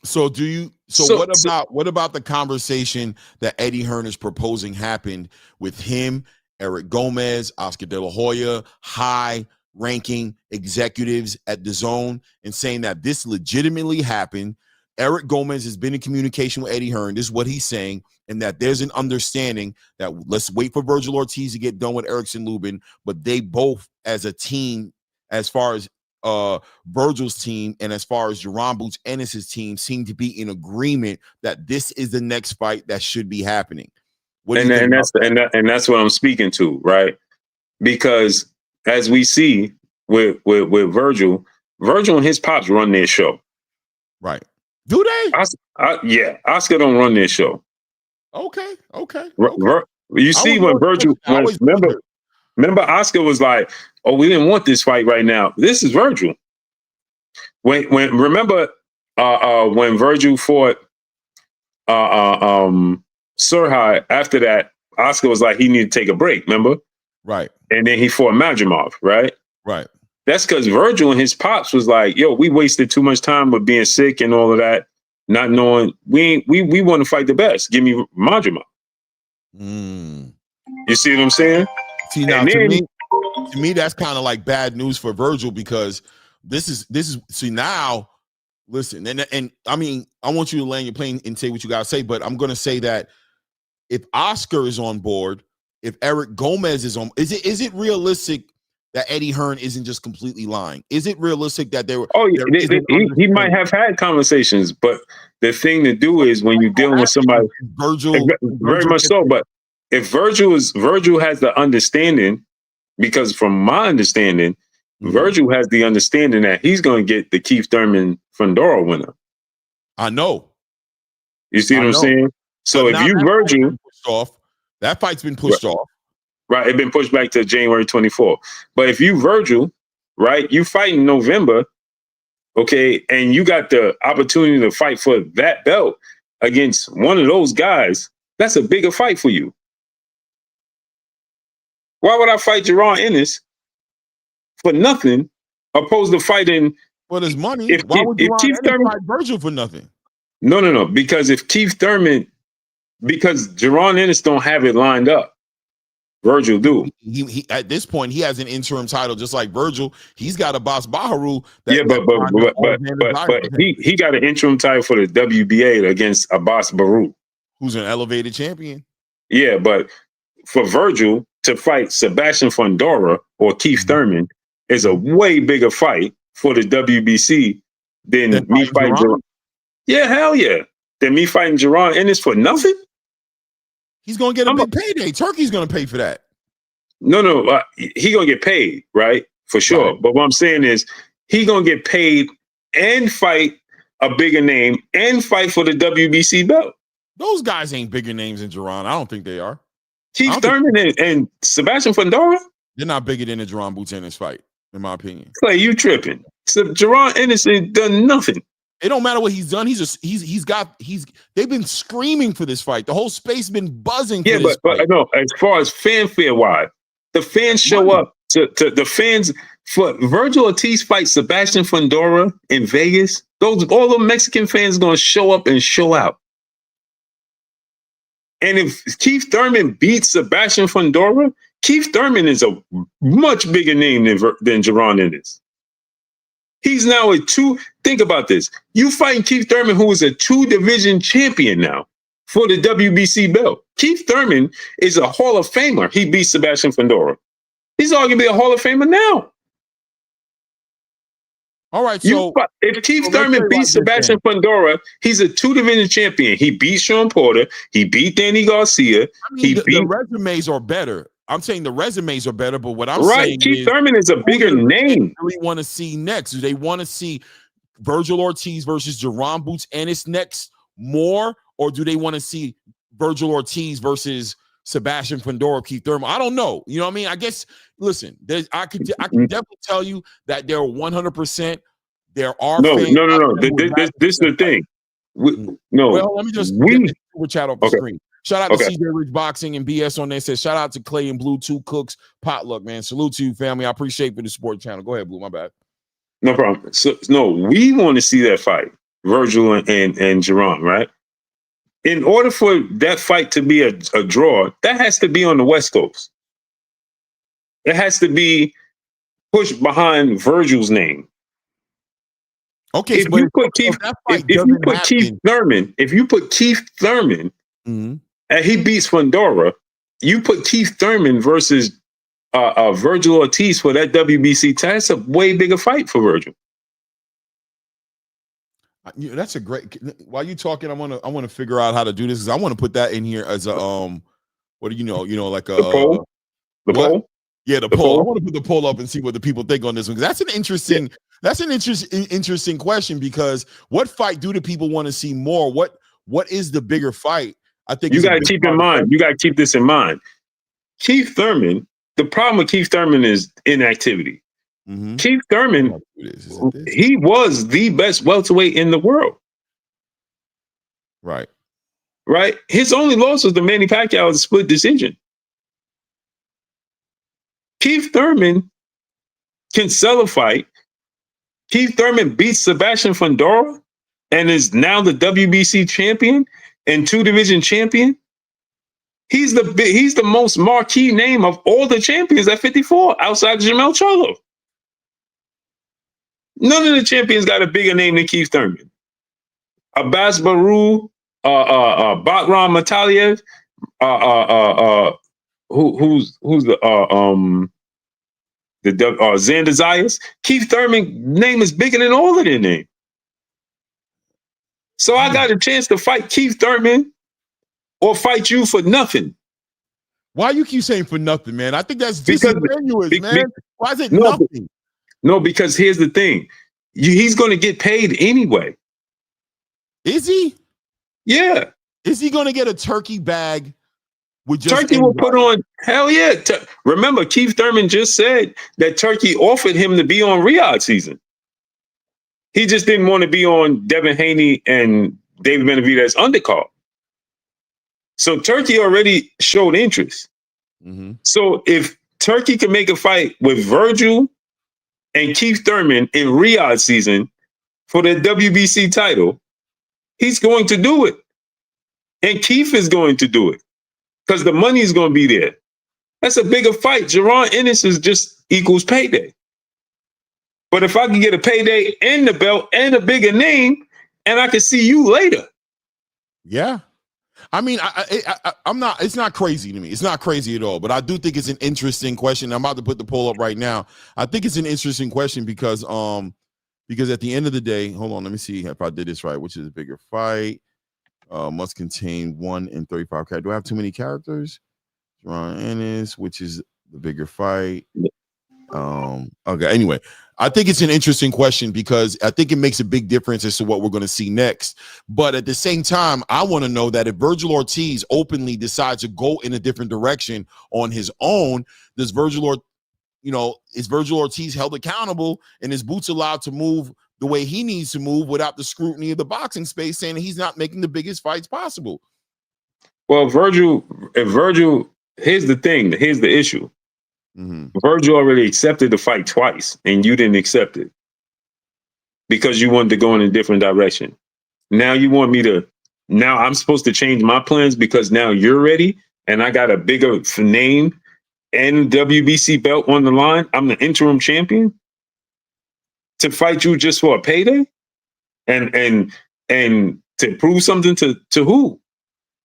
So what about the conversation that Eddie Hearn is proposing happened with him, Eric Gomez, Oscar De La Hoya, high-ranking executives at DAZN, and saying that this legitimately happened? Eric Gomez has been in communication with Eddie Hearn. This is what he's saying, and that there's an understanding that let's wait for Virgil Ortiz to get done with Erickson Lubin, but they both, as a team, as far as Virgil's team and as far as Jaron Boots Ennis' team seem to be in agreement that this is the next fight that should be happening.
And that's what I'm speaking to, right? Because as we see with Virgil and his pops run their show.
Right. Do they?
Yeah. Oscar don't run their show.
Okay.
You see when Virgil, remember Oscar was like, oh, we didn't want this fight right now. This is Virgil. When remember when Virgil fought Surhai, after that, Oscar was like, he needed to take a break, remember?
Right.
And then he fought Madrimov, right?
Right.
That's because Virgil and his pops was like, yo, we wasted too much time with being sick and all of that, not knowing we want to fight the best. Give me Madrimov. You see what I'm saying?
See, now to me, that's kind of like bad news for Virgil because this is see now, listen, and I mean, I want you to land your plane and say what you gotta say, but I'm gonna say that if Oscar is on board, if Eric Gomez is on, is it realistic that Eddie Hearn isn't just completely lying? Is it realistic that there were?
Oh, yeah, he might have had conversations, but the thing to do is when you're dealing with somebody,
Virgil
very much so. But if Virgil has the understanding, because from my understanding, Virgil has the understanding that he's going to get the Keith Thurman Fundora winner.
I know.
You see what I'm saying? So if you Virgil,
that fight's been pushed off.
Right, it's been pushed back to January 24th. But if you Virgil, right, you fight in November, okay, and you got the opportunity to fight for that belt against one of those guys, that's a bigger fight for you. Why would I fight Jaron Ennis for nothing, opposed to fighting?
Well, there's money. Why would Keith Thurman fight Virgil for nothing?
No. Because if Keith Thurman, because Jaron Ennis don't have it lined up, Virgil do.
He at this point he has an interim title just like Virgil. He's got a Boss Baharu.
But he got an interim title for the WBA against Abbas Baru,
who's an elevated champion.
Yeah, but for Virgil to fight Sebastian Fundora or Keith Thurman is a way bigger fight for the WBC than me fighting Jaron. Yeah, hell yeah. Than me fighting Jaron Ennis for nothing?
He's going to get a big payday. Turkey's going to pay for that.
No. He going to get paid, right? For sure. Right. But what I'm saying is he going to get paid and fight a bigger name and fight for the WBC belt.
Those guys ain't bigger names than Jaron. I don't think they are.
Keith Thurman and Sebastian Fundora?
They're not bigger than the Jaron Boots Ennis fight, in my opinion.
Clay, you tripping. So Jaron Ennis ain't done nothing.
It don't matter what he's done. They've been screaming for this fight. The whole space been buzzing for this fight.
But no, as far as fanfare wise, the fans show up to the fans for Virgil Ortiz fight Sebastian Fundora in Vegas. All the Mexican fans going to show up and show out. And if Keith Thurman beats Sebastian Fundora, Keith Thurman is a much bigger name than Jaron Ennis. He's now think about this. You fighting Keith Thurman, who is a 2-division champion now for the WBC belt. Keith Thurman is a Hall of Famer. He beat Sebastian Fundora. He's arguably a Hall of Famer now.
All right, so
if Keith Thurman beats Sebastian Fundora, he's a 2-division champion. He beat Sean Porter. He beat Danny Garcia.
The resumes are better. I'm saying the resumes are better, but what I'm saying
Keith Thurman is a bigger name.
What do we want to see next? Do they want to see Virgil Ortiz versus Jaron Boots Ennis next more, or do they want to see Virgil Ortiz versus Sebastian Fundora, Keith Thurman? I don't know. You know what I mean? I guess. Listen, I can definitely tell you that there are 100%. There are
no. This is the thing.
Well, let me just get chat off the screen. Shout out to CJ Rich Boxing and BS on there. Says shout out to Clay and Blue 2 Cooks Potluck, man. Salute to you, family. I appreciate for the support channel. Go ahead, Blue. My bad.
No problem. So we want to see that fight, Virgil and Jaron, right? In order for that fight to be a draw, that has to be on the West Coast. It has to be pushed behind Virgil's name.
Okay,
if you put Keith Thurman, and he beats Fundora, you put Keith Thurman versus Virgil Ortiz for that WBC title. That's a way bigger fight for Virgil.
That's a great. While you talking, I want to figure out how to do this because I want to put that in here as a What do you know? Like a
the poll. The poll.
Yeah, the poll. I want to put the poll up and see what the people think on this one. That's an interesting. Yeah. That's an interesting question because what fight do the people want to see more? What is the bigger fight? I think
you got to keep in mind. You got to keep this in mind. Keith Thurman. The problem with Keith Thurman is inactivity. Mm-hmm. Keith Thurman, he was the best welterweight in the world.
Right.
Right. His only loss was the Manny Pacquiao was a split decision. Keith Thurman can sell a fight. Keith Thurman beats Sebastian Fundora and is now the WBC champion and 2-division champion. He's the most marquee name of all the champions at 54 outside Jermell Charlo. None of the champions got a bigger name than Keith Thurman. Abbas Baru, Bakram Mataliev, who's the Xander Zayas. Keith Thurman name is bigger than all of their name. So I got a chance to fight Keith Thurman or fight you for nothing.
Why you keep saying for nothing, man? I think that's disingenuous, man. Why is it nothing?
No, because here's the thing. He's going to get paid anyway.
Is he?
Yeah.
Is he going to get a turkey bag? With just
Turkey will put on, hell yeah. Remember, Keith Thurman just said that Turkey offered him to be on Riyadh season. He just didn't want to be on Devin Haney and David Benavidez undercard. So Turkey already showed interest. Mm-hmm. So if Turkey can make a fight with Virgil and Keith Thurman in Riyadh season for the WBC title, he's going to do it. And Keith is going to do it because the money is going to be there. That's a bigger fight. Jaron Ennis is just equals payday. But if I can get a payday and the belt and a bigger name, and I can see you later.
Yeah. I mean, I'm not, it's not crazy to me. It's not crazy at all, but I do think it's an interesting question. I'm about to put the poll up right now. I think it's an interesting question because at the end of the day, hold on, let me see if I did this right, which is a bigger fight. Must contain 1 in 35 characters. Do I have too many characters? Jaron Ennis, which is the bigger fight. Okay, anyway, I think it's an interesting question because I think it makes a big difference as to what we're going to see next. But at the same time, I want to know that if Virgil Ortiz openly decides to go in a different direction on his own, is Virgil Ortiz held accountable and his boots allowed to move the way he needs to move without the scrutiny of the boxing space saying he's not making the biggest fights possible?
Well, Virgil, here's the thing. Here's the issue. Mm-hmm. Virgil already accepted the fight twice and you didn't accept it because you wanted to go in a different direction. Now you want me to, now I'm supposed to change my plans because now you're ready and I got a bigger name and WBC belt on the line. I'm the interim champion to fight you just for a payday and to prove something to who?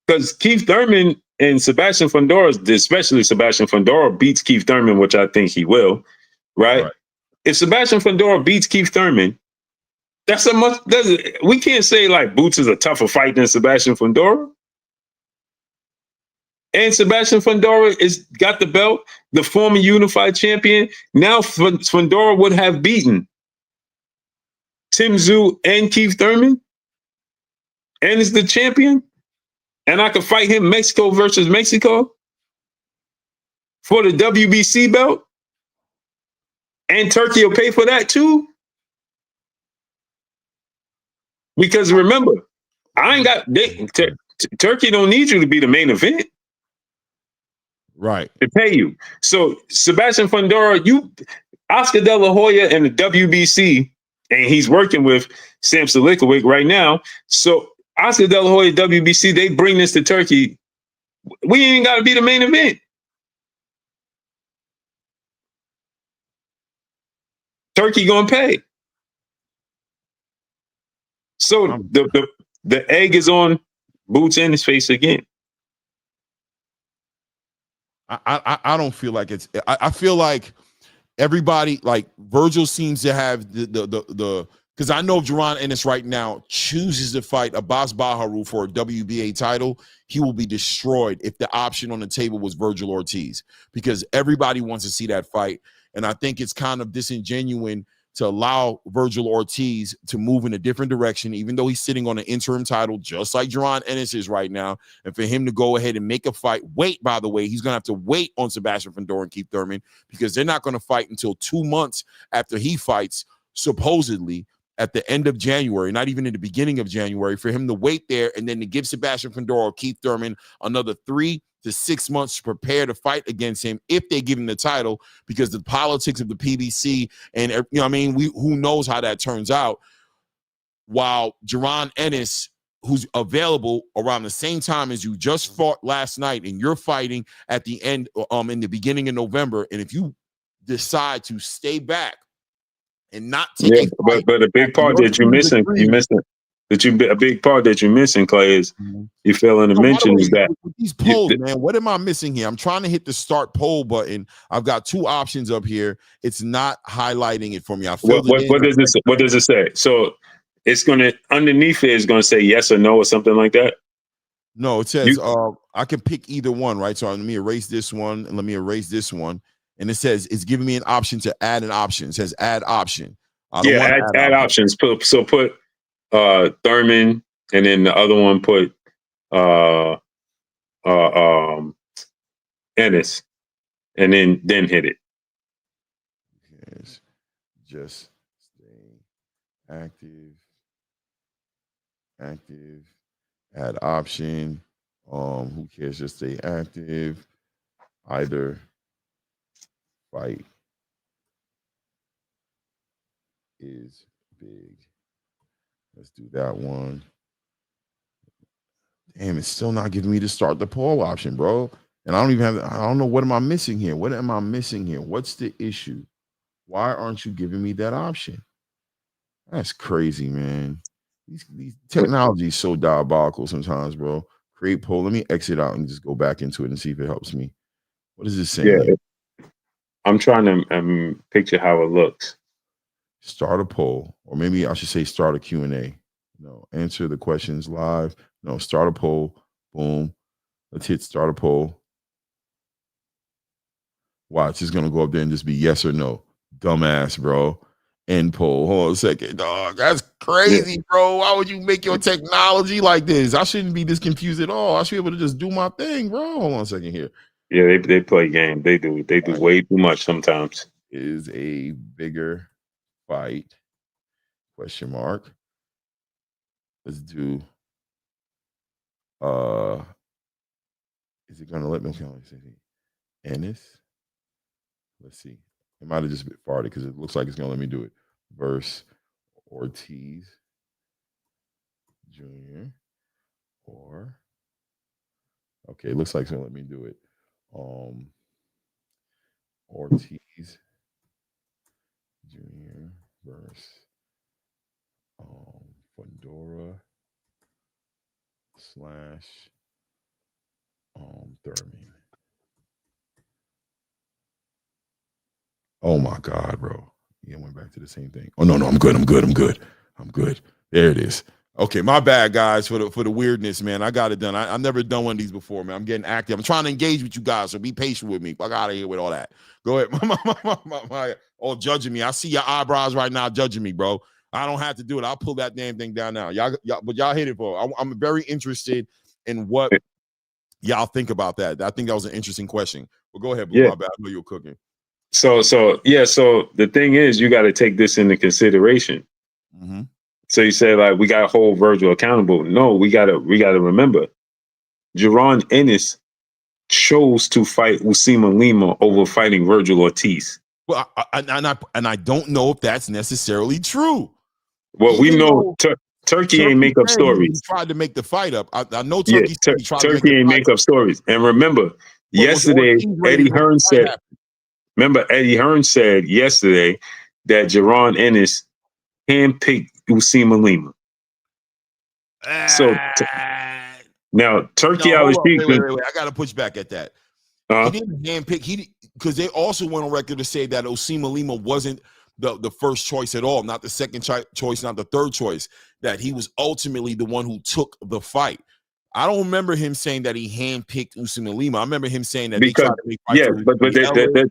Because Keith Thurman and Sebastian Fundora, especially Sebastian Fundora, beats Keith Thurman, which I think he will, right? If Sebastian Fundora beats Keith Thurman, we can't say like Boots is a tougher fight than Sebastian Fundora. And Sebastian Fundora got the belt, the former unified champion. Now Fundora would have beaten Tim Tszyu and Keith Thurman and is the champion. And I could fight him Mexico versus Mexico for the WBC belt. And Turkey will pay for that too. Because remember, Turkey don't need you to be the main event.
Right.
To pay you. So Sebastian Fundora, Oscar De La Hoya and the WBC, and he's working with Sam Silikovic right now. So Oscar De La Hoya, WBC, they bring this to Turkey. We ain't got to be the main event. Turkey gonna pay. So the egg is on Boots in his face again.
I don't feel like it's. I feel like everybody, like Virgil, seems to have the because I know if Jaron Ennis right now chooses to fight Abbas Baharu for a WBA title, he will be destroyed if the option on the table was Virgil Ortiz, because everybody wants to see that fight. And I think it's kind of disingenuous to allow Virgil Ortiz to move in a different direction, even though he's sitting on an interim title, just like Jaron Ennis is right now. And for him to go ahead and make a fight, by the way, he's going to have to wait on Sebastian Fundora and Keith Thurman, because they're not going to fight until 2 months after he fights, supposedly at the end of January, not even in the beginning of January, for him to wait there and then to give Sebastian Fundora or Keith Thurman another 3 to 6 months to prepare to fight against him if they give him the title, because the politics of the PBC and, you know what I mean, who knows how that turns out. While Jaron Ennis, who's available around the same time as you just fought last night, and you're fighting at the end, in the beginning of November, and if you decide to stay back and not take
but a big part that you're missing, a big part that you're missing, Clay, is you failing to mention is that
with these polls, man, what am I missing here? I'm trying to hit the start poll button. I've got 2 options up here. It's not highlighting it for me.
What does it say? So it's gonna, underneath it is gonna say yes or no or something like that.
No, it says I can pick either one, right? So let me erase this one and let me erase this one. And it says it's giving me an option to add an option. It says add option.
Add options. Put Thurman, and then the other one put Ennis, and then hit it.
Yes. Just stay active, add option. Who cares? Just stay active. Either fight is big. Let's do that one. Damn, it's still not giving me to start the poll option, bro. And I don't know, what am I missing here? What's the issue? Why aren't you giving me that option? That's crazy, man. These technology is so diabolical sometimes, bro. Create poll. Let me exit out and just go back into it and see if it helps me. What is it saying?
Yeah, I'm trying to picture how it looks.
Start a poll, or maybe I should say start a Q&A. No, answer the questions live. No, start a poll. Boom. Let's hit start a poll. Watch, it's going to go up there and just be yes or no. Dumbass, bro. End poll. Hold on a second, dog. That's crazy, bro. Why would you make your technology like this? I shouldn't be this confused at all. I should be able to just do my thing, bro. Hold on a second here.
Yeah, they play game. They do way too much sometimes.
Is a bigger fight? Question mark. Let's do. Is it gonna let me? Ennis. Let's see. It might have just been farted because it looks like it's gonna let me do it. Versus Ortiz Jr. Or okay, it looks like it's gonna let me do it. Ortiz Jr. versus Fundora / Thurman. Oh my God, bro. Yeah, I went back to the same thing. Oh no, I'm good. There it is. Okay, my bad, guys, for the weirdness, man. I got it done. I've never done one of these before, man. I'm getting active. I'm trying to engage with you guys, so be patient with me. Fuck out of here with all that. Go ahead. All judging me. I see your eyebrows right now judging me, bro. I don't have to do it. I'll pull that damn thing down now. Y'all hit it, bro. I'm very interested in what y'all think about that. I think that was an interesting question. But go ahead, Blue. My bad. I know you're cooking.
So the thing is, you got to take this into consideration.
Mm-hmm.
So you say, like, we got to hold Virgil accountable. No, we gotta remember, Jaron Ennis chose to fight Usima Lima over fighting Virgil Ortiz.
Well, I don't know if that's necessarily true.
Well, we know Turkey ain't make up stories.
He tried to make the fight up. I know Turkey.
Turkey ain't make up stories. And remember, yesterday, Eddie Hearn said. Remember, Eddie Hearn said yesterday that Jaron Ennis handpicked Usima Lima. So now Turkey,
wait, I got to push back at that. He didn't handpick. Because they also went on record to say that Osima Lima wasn't the first choice at all, not the second choice, not the third choice. That he was ultimately the one who took the fight. I don't remember him saying that he handpicked Usman Lima. I remember him saying that
because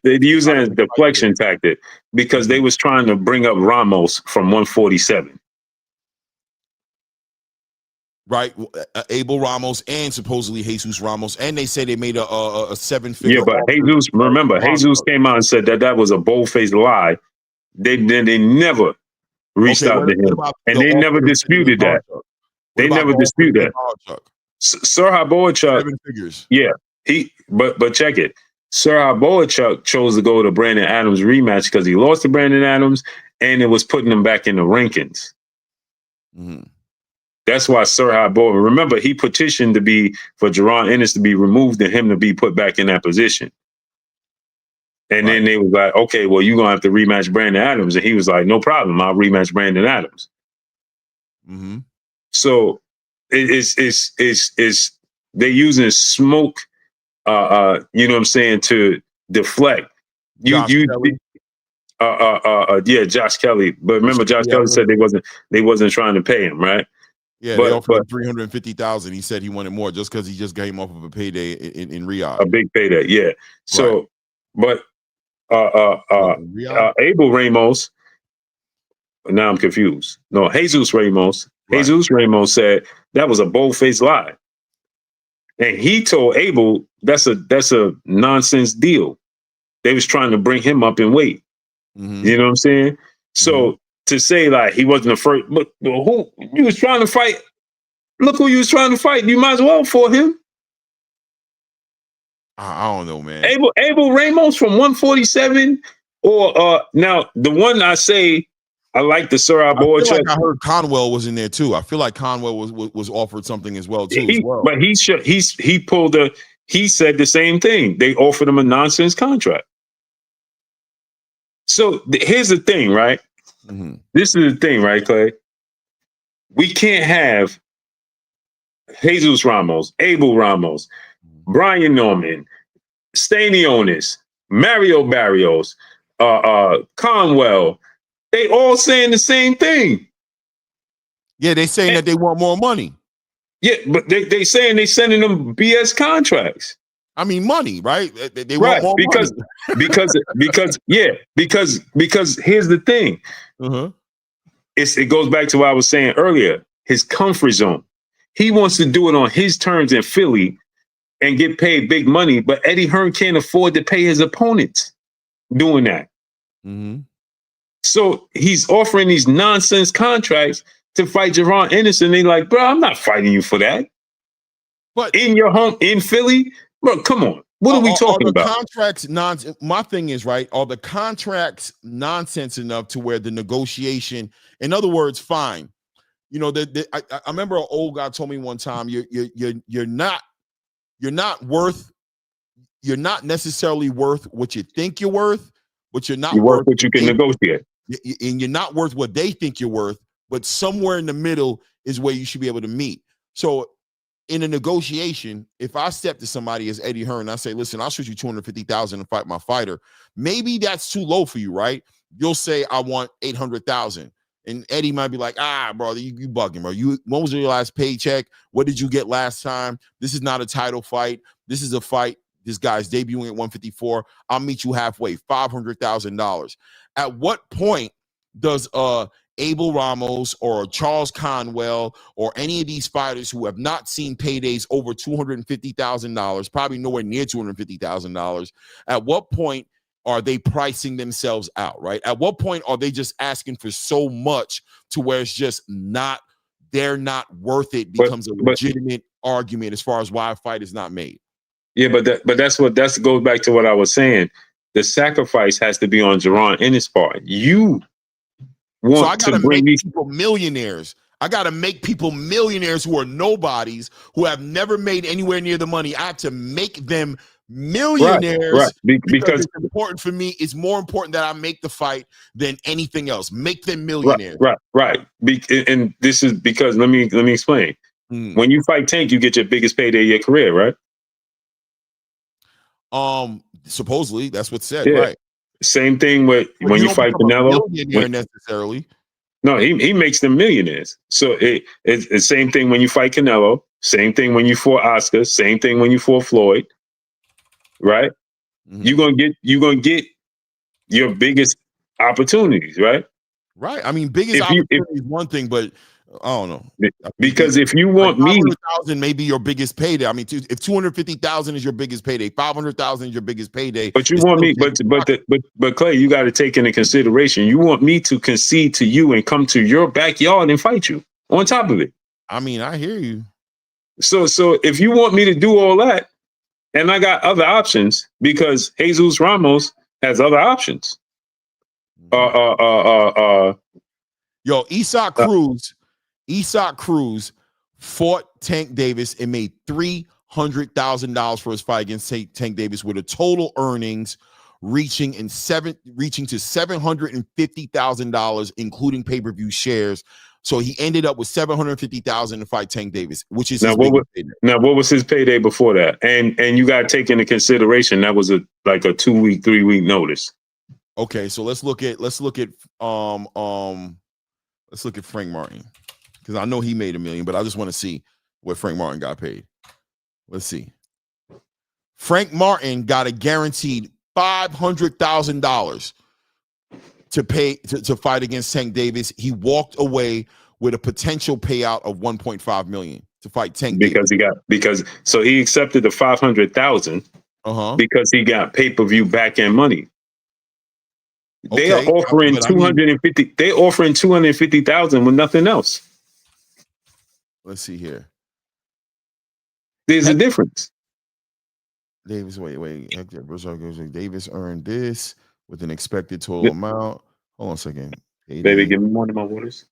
they use it as a deflection tactic because they was trying to bring up Ramos from 147.
Right, Abel Ramos and supposedly Jesus Ramos, and they say they made a 7-figure.
Yeah, but Jesus came out and said that was a bold-faced lie. They never reached out to him, and they never disputed that. They never disputed that. Serhii Boachuk,
7 figures.
Yeah, but check it. Serhii Boachuk chose to go to Brandon Adams rematch because he lost to Brandon Adams, and it was putting him back in the rankings.
Mm-hmm.
That's why Serhii Boachuk. Remember, he petitioned for Jaron Ennis to be removed and him to be put back in that position. And then they was like, okay, well, you're gonna have to rematch Brandon Adams, and he was like, no problem, I'll rematch Brandon Adams.
Mm-hmm.
So it's they're using smoke, you know what I'm saying, to deflect. Yeah, Josh Kelly. But remember, Josh Kelly said they wasn't trying to pay him, right?
Yeah, they offered him $350,000. He said he wanted more just because he just came off of a payday in Riyadh.
A big payday, yeah. So, but Abel Ramos. Now I'm confused. No, Jesus Ramos. Right. Jesus Ramos said that was a bold-faced lie, and he told Abel that's a nonsense deal. They was trying to bring him up in weight. Mm-hmm. You know what I'm saying? So to say like he wasn't the first, but who you was trying to fight? Look who you was trying to fight. You might as well for him.
I don't know, man.
Abel Ramos from 147, or now the one I say. I like the Serhii Boachuk.
I heard Conwell was in there too. I feel like Conwell was offered something as well too.
But he said the same thing. They offered him a nonsense contract. So here's the thing, right? Mm-hmm. This is the thing, right, Clay? We can't have Jesus Ramos, Abel Ramos, Brian Norman, Stanionis, Mario Barrios, Conwell. They all saying the same thing.
Yeah, they saying that they want more money.
Yeah, but they saying they sending them BS contracts.
I mean, money, right? They want more
money. because here's the thing.
Uh-huh.
It goes back to what I was saying earlier. His comfort zone. He wants to do it on his terms in Philly and get paid big money, but Eddie Hearn can't afford to pay his opponents doing that.
Mm-hmm.
So he's offering these nonsense contracts to fight Jaron Ennis, and they like, bro, I'm not fighting you for that. But in your home in Philly, bro, come on. What are we talking about?
Contracts my thing is, right, are the contracts nonsense enough to where the negotiation, in other words, fine. You know, I remember an old guy told me one time, you're not necessarily worth what you think you're worth, but you're not worth
what you can negotiate.
And you're not worth what they think you're worth, but somewhere in the middle is where you should be able to meet. So in a negotiation, if I step to somebody as Eddie Hearn, I say, listen, I'll shoot you $250,000 to fight my fighter. Maybe that's too low for you, right? You'll say, I want $800,000. And Eddie might be like, brother, you bugging, bro. When was your last paycheck? What did you get last time? This is not a title fight. This is a fight. This guy's debuting at 154. I'll meet you halfway, $500,000. At what point does Abel Ramos or Charles Conwell or any of these fighters who have not seen paydays over $250,000, probably nowhere near $250,000, at what point are they pricing themselves out, right? At what point are they just asking for so much to where it's just they're not worth it, becomes a legitimate argument as far as why a fight is not made?
Yeah, but that goes back to what I was saying. The sacrifice has to be on Jaron Ennis' part. You want to bring these
people millionaires. I got to make people millionaires who are nobodies, who have never made anywhere near the money. I have to make them millionaires,
right. Because
it's important for me. It's more important that I make the fight than anything else. Make them millionaires.
Right. And this is because let me explain. When you fight Tank, you get your biggest payday of your career, right?
Supposedly that's what's said,
Yeah.
right?
Same thing with
But
when you fight Canelo.
Necessarily.
No, he makes them millionaires. So it's the same thing when you fight Canelo. Same thing when you fought Oscar. Same thing when you fought Floyd. Right?
Mm-hmm.
You're gonna get your biggest opportunities, right?
Right. I mean, biggest opportunity is one thing, but I don't know.
Because if you want
like
me,
500,000 may be your biggest payday. I mean, if 250,000 is your biggest payday, 500,000 is your biggest payday.
But you want me, but Clay, you got to take into consideration. You want me to concede to you and come to your backyard and fight you on top of it.
I mean, I hear you.
So if you want me to do all that, and I got other options because Jesus Ramos has other options.
Yo, Isaac Cruz fought Tank Davis and made $300,000 for his fight against Tank Davis, with a total earnings reaching to $750,000, including pay-per-view shares. So he ended up with $750,000 to fight Tank Davis, which is
what was his payday before that? And you got to take into consideration that was like a 2-week, 3-week notice.
Okay, so let's look at Frank Martin, because I know he made $1 million, but I just want to see what Frank Martin got paid. Let's see. Frank Martin got a guaranteed $500,000 to pay to fight against Tank Davis. He walked away with a potential payout of $1.5 million to fight Tank Davis.
So he accepted the $500,000 because he got pay-per-view back-end money. They are offering 250. They're offering 250,000 with nothing else.
Let's see here.
There's a difference.
Davis, wait. Davis earned this with an expected total amount. Hold on a second.
Baby, give me one of my waters.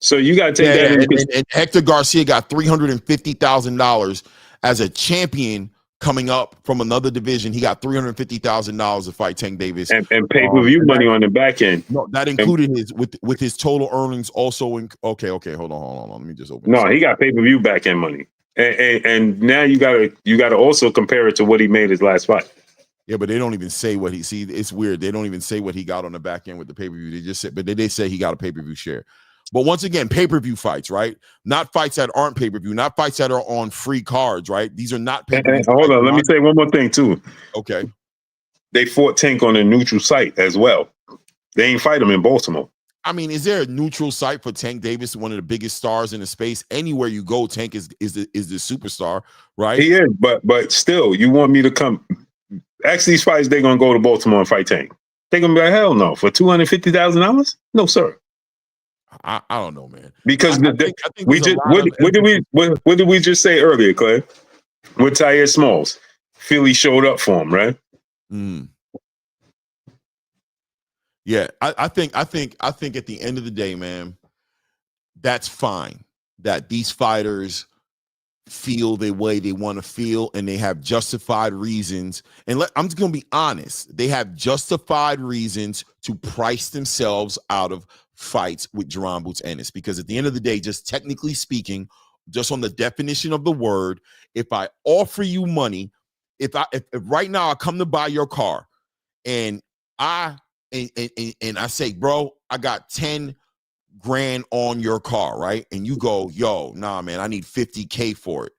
So you got to take that.
And Hector Garcia got $350,000 as a champion coming up from another division. He got $350,000 to fight Tank Davis
and pay-per-view money on the back end.
No, that included his with his total earnings also. Okay, hold on. Let me just open.
No, he got pay-per-view back end money, and now you gotta also compare it to what he made his last fight.
Yeah, but they don't even say what he it's weird. They don't even say what he got on the back end with the pay-per-view. They just say, but they say he got a pay-per-view share. But once again, pay-per-view fights, right? Not fights that aren't pay-per-view, not fights that are on free cards, right? These are not pay-per-view.
Hold on, let me say one more thing too.
Okay.
They fought Tank on a neutral site as well. They ain't fight him in Baltimore.
I mean, is there a neutral site for Tank Davis, one of the biggest stars in the space? Anywhere you go, Tank is the superstar, right?
He is, but still, you want me to come? Actually, these fights, they're gonna go to Baltimore and fight Tank. They're gonna be like, hell no, for $250,000? No, sir.
I don't know, man.
Because what did we just say earlier, Clay? With Tyrese Smalls, Philly showed up for him, right?
Yeah, I think at the end of the day, man, that's fine that these fighters feel the way they want to feel and they have justified reasons. And I'm just gonna be honest, they have justified reasons to price themselves out of fights with Jaron Boots Ennis, because at the end of the day, just technically speaking, just on the definition of the word, if I offer you money, if right now I come to buy your car and I say, bro, I got 10 grand on your car, right? And you go, yo, nah, man, I need 50K for it,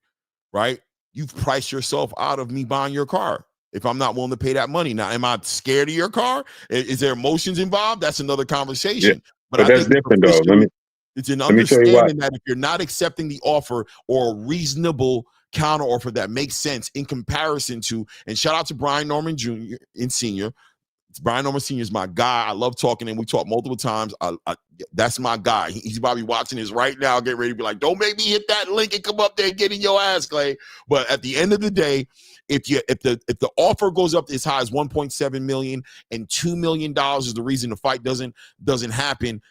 right? You've priced yourself out of me buying your car if I'm not willing to pay that money. Now, am I scared of your car? Is there emotions involved? That's another conversation.
Yeah, but that's different, though.
It's an understanding that if you're not accepting the offer or a reasonable counter offer that makes sense in comparison to, and shout out to Brian Norman Jr. and Sr. Brian Norman Sr. is my guy. I love talking to him. We talk multiple times. That's my guy. He's probably watching this right now. Get ready to be like, don't make me hit that link and come up there and get in your ass, Clay. But at the end of the day, if the offer goes up as high as 1.7 million and $2 million is the reason the fight doesn't happen,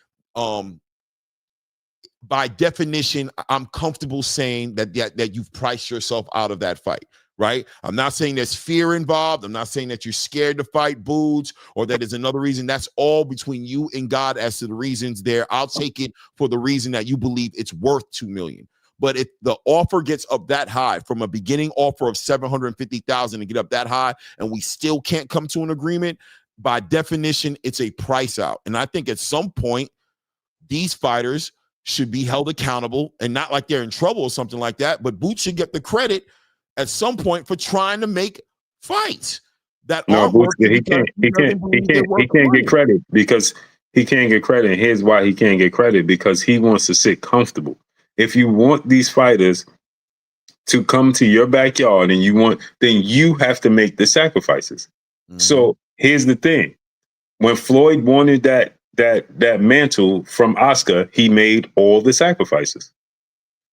by definition, I'm comfortable saying that you've priced yourself out of that fight. Right? I'm not saying there's fear involved. I'm not saying that you're scared to fight Boots or that is another reason. That's all between you and God as to the reasons there. I'll take it for the reason that you believe it's worth $2 million. But if the offer gets up that high, from a beginning offer of 750,000 to get up that high, and we still can't come to an agreement, by definition, it's a price out. And I think at some point, these fighters should be held accountable, and not like they're in trouble or something like that, but Boots should get the credit at some point for trying to make fights that
no, Boots, he can't get credit because he can't get credit. And here's why he can't get credit: because he wants to sit comfortable. If you want these fighters to come to your backyard and then you have to make the sacrifices. Mm-hmm. So here's the thing: when Floyd wanted that mantle from Oscar, he made all the sacrifices.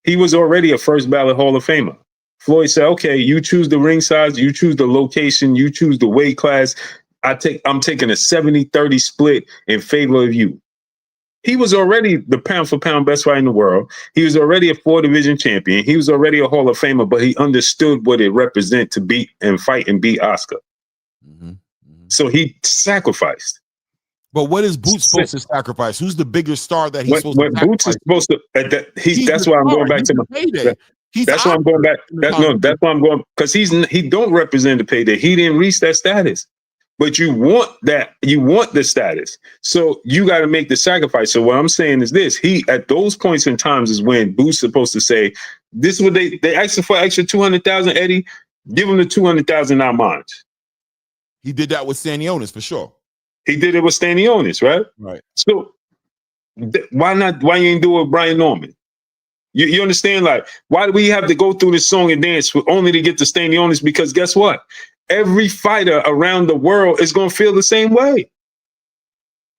He was already a first ballot Hall of Famer. Floyd said, okay, you choose the ring size, you choose the location, you choose the weight class. I'm taking a 70-30 split in favor of you. He was already the pound for pound best fighter in the world. He was already a 4-division champion. He was already a Hall of Famer, but he understood what it represented to beat and fight and beat Oscar. Mm-hmm. Mm-hmm. So he sacrificed.
But what is Boots supposed to sacrifice? Who's the bigger star that he's supposed to sacrifice?
Boots is supposed to. That's why I'm going back to my payday. That's why I'm going back. That's why I'm going, because he don't represent the payday. He didn't reach that status. But you want that. You want the status. So you got to make the sacrifice. So what I'm saying is this: he at those points in times is when Boots supposed to say, "This is what they asked for extra 200,000. Eddie, give them the 200,000, not mine."
He did that with Stanionis for sure.
He did it with Stanionis, right?
Right.
So why not? Why you ain't do it with Brian Norman? You understand? Like, why do we have to go through this song and dance only to get to Stanionis? Because guess what? Every fighter around the world is going to feel the same way.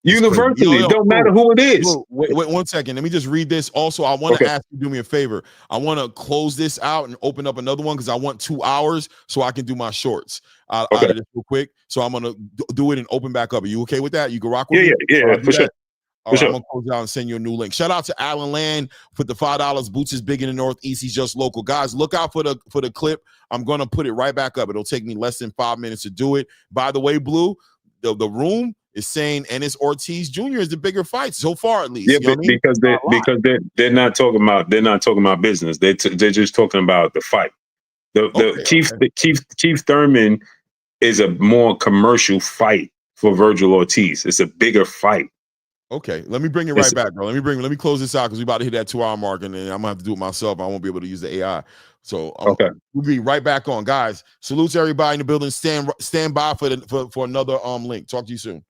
Universally, it don't matter who it is.
Wait 1 second. Let me just read this. Also, I want to ask you to do me a favor. I want to close this out and open up another one because I want 2 hours so I can do my shorts. Out of this real quick. So I'm going to do it and open back up. Are you okay with that? You can rock with me?
Yeah, for sure.
All right, I'm going to close out and send you a new link. Shout out to Alan Land for the $5. Boots is big in the Northeast. He's just local. Guys, look out for the clip. I'm going to put it right back up. It'll take me less than 5 minutes to do it. By the way, Blue, the room is saying Ennis Ortiz Jr. is the bigger fight so far, at least.
Yeah, but because they're not talking about business. They're just talking about the fight. Keith Thurman is a more commercial fight for Virgil Ortiz. It's a bigger fight.
Okay, let me bring it right back, bro. Let me close this out because we about to hit that 2 hour mark, and then I'm gonna have to do it myself. I won't be able to use the AI. So we'll be right back on, guys. Salute to everybody in the building. Stand by for another link. Talk to you soon.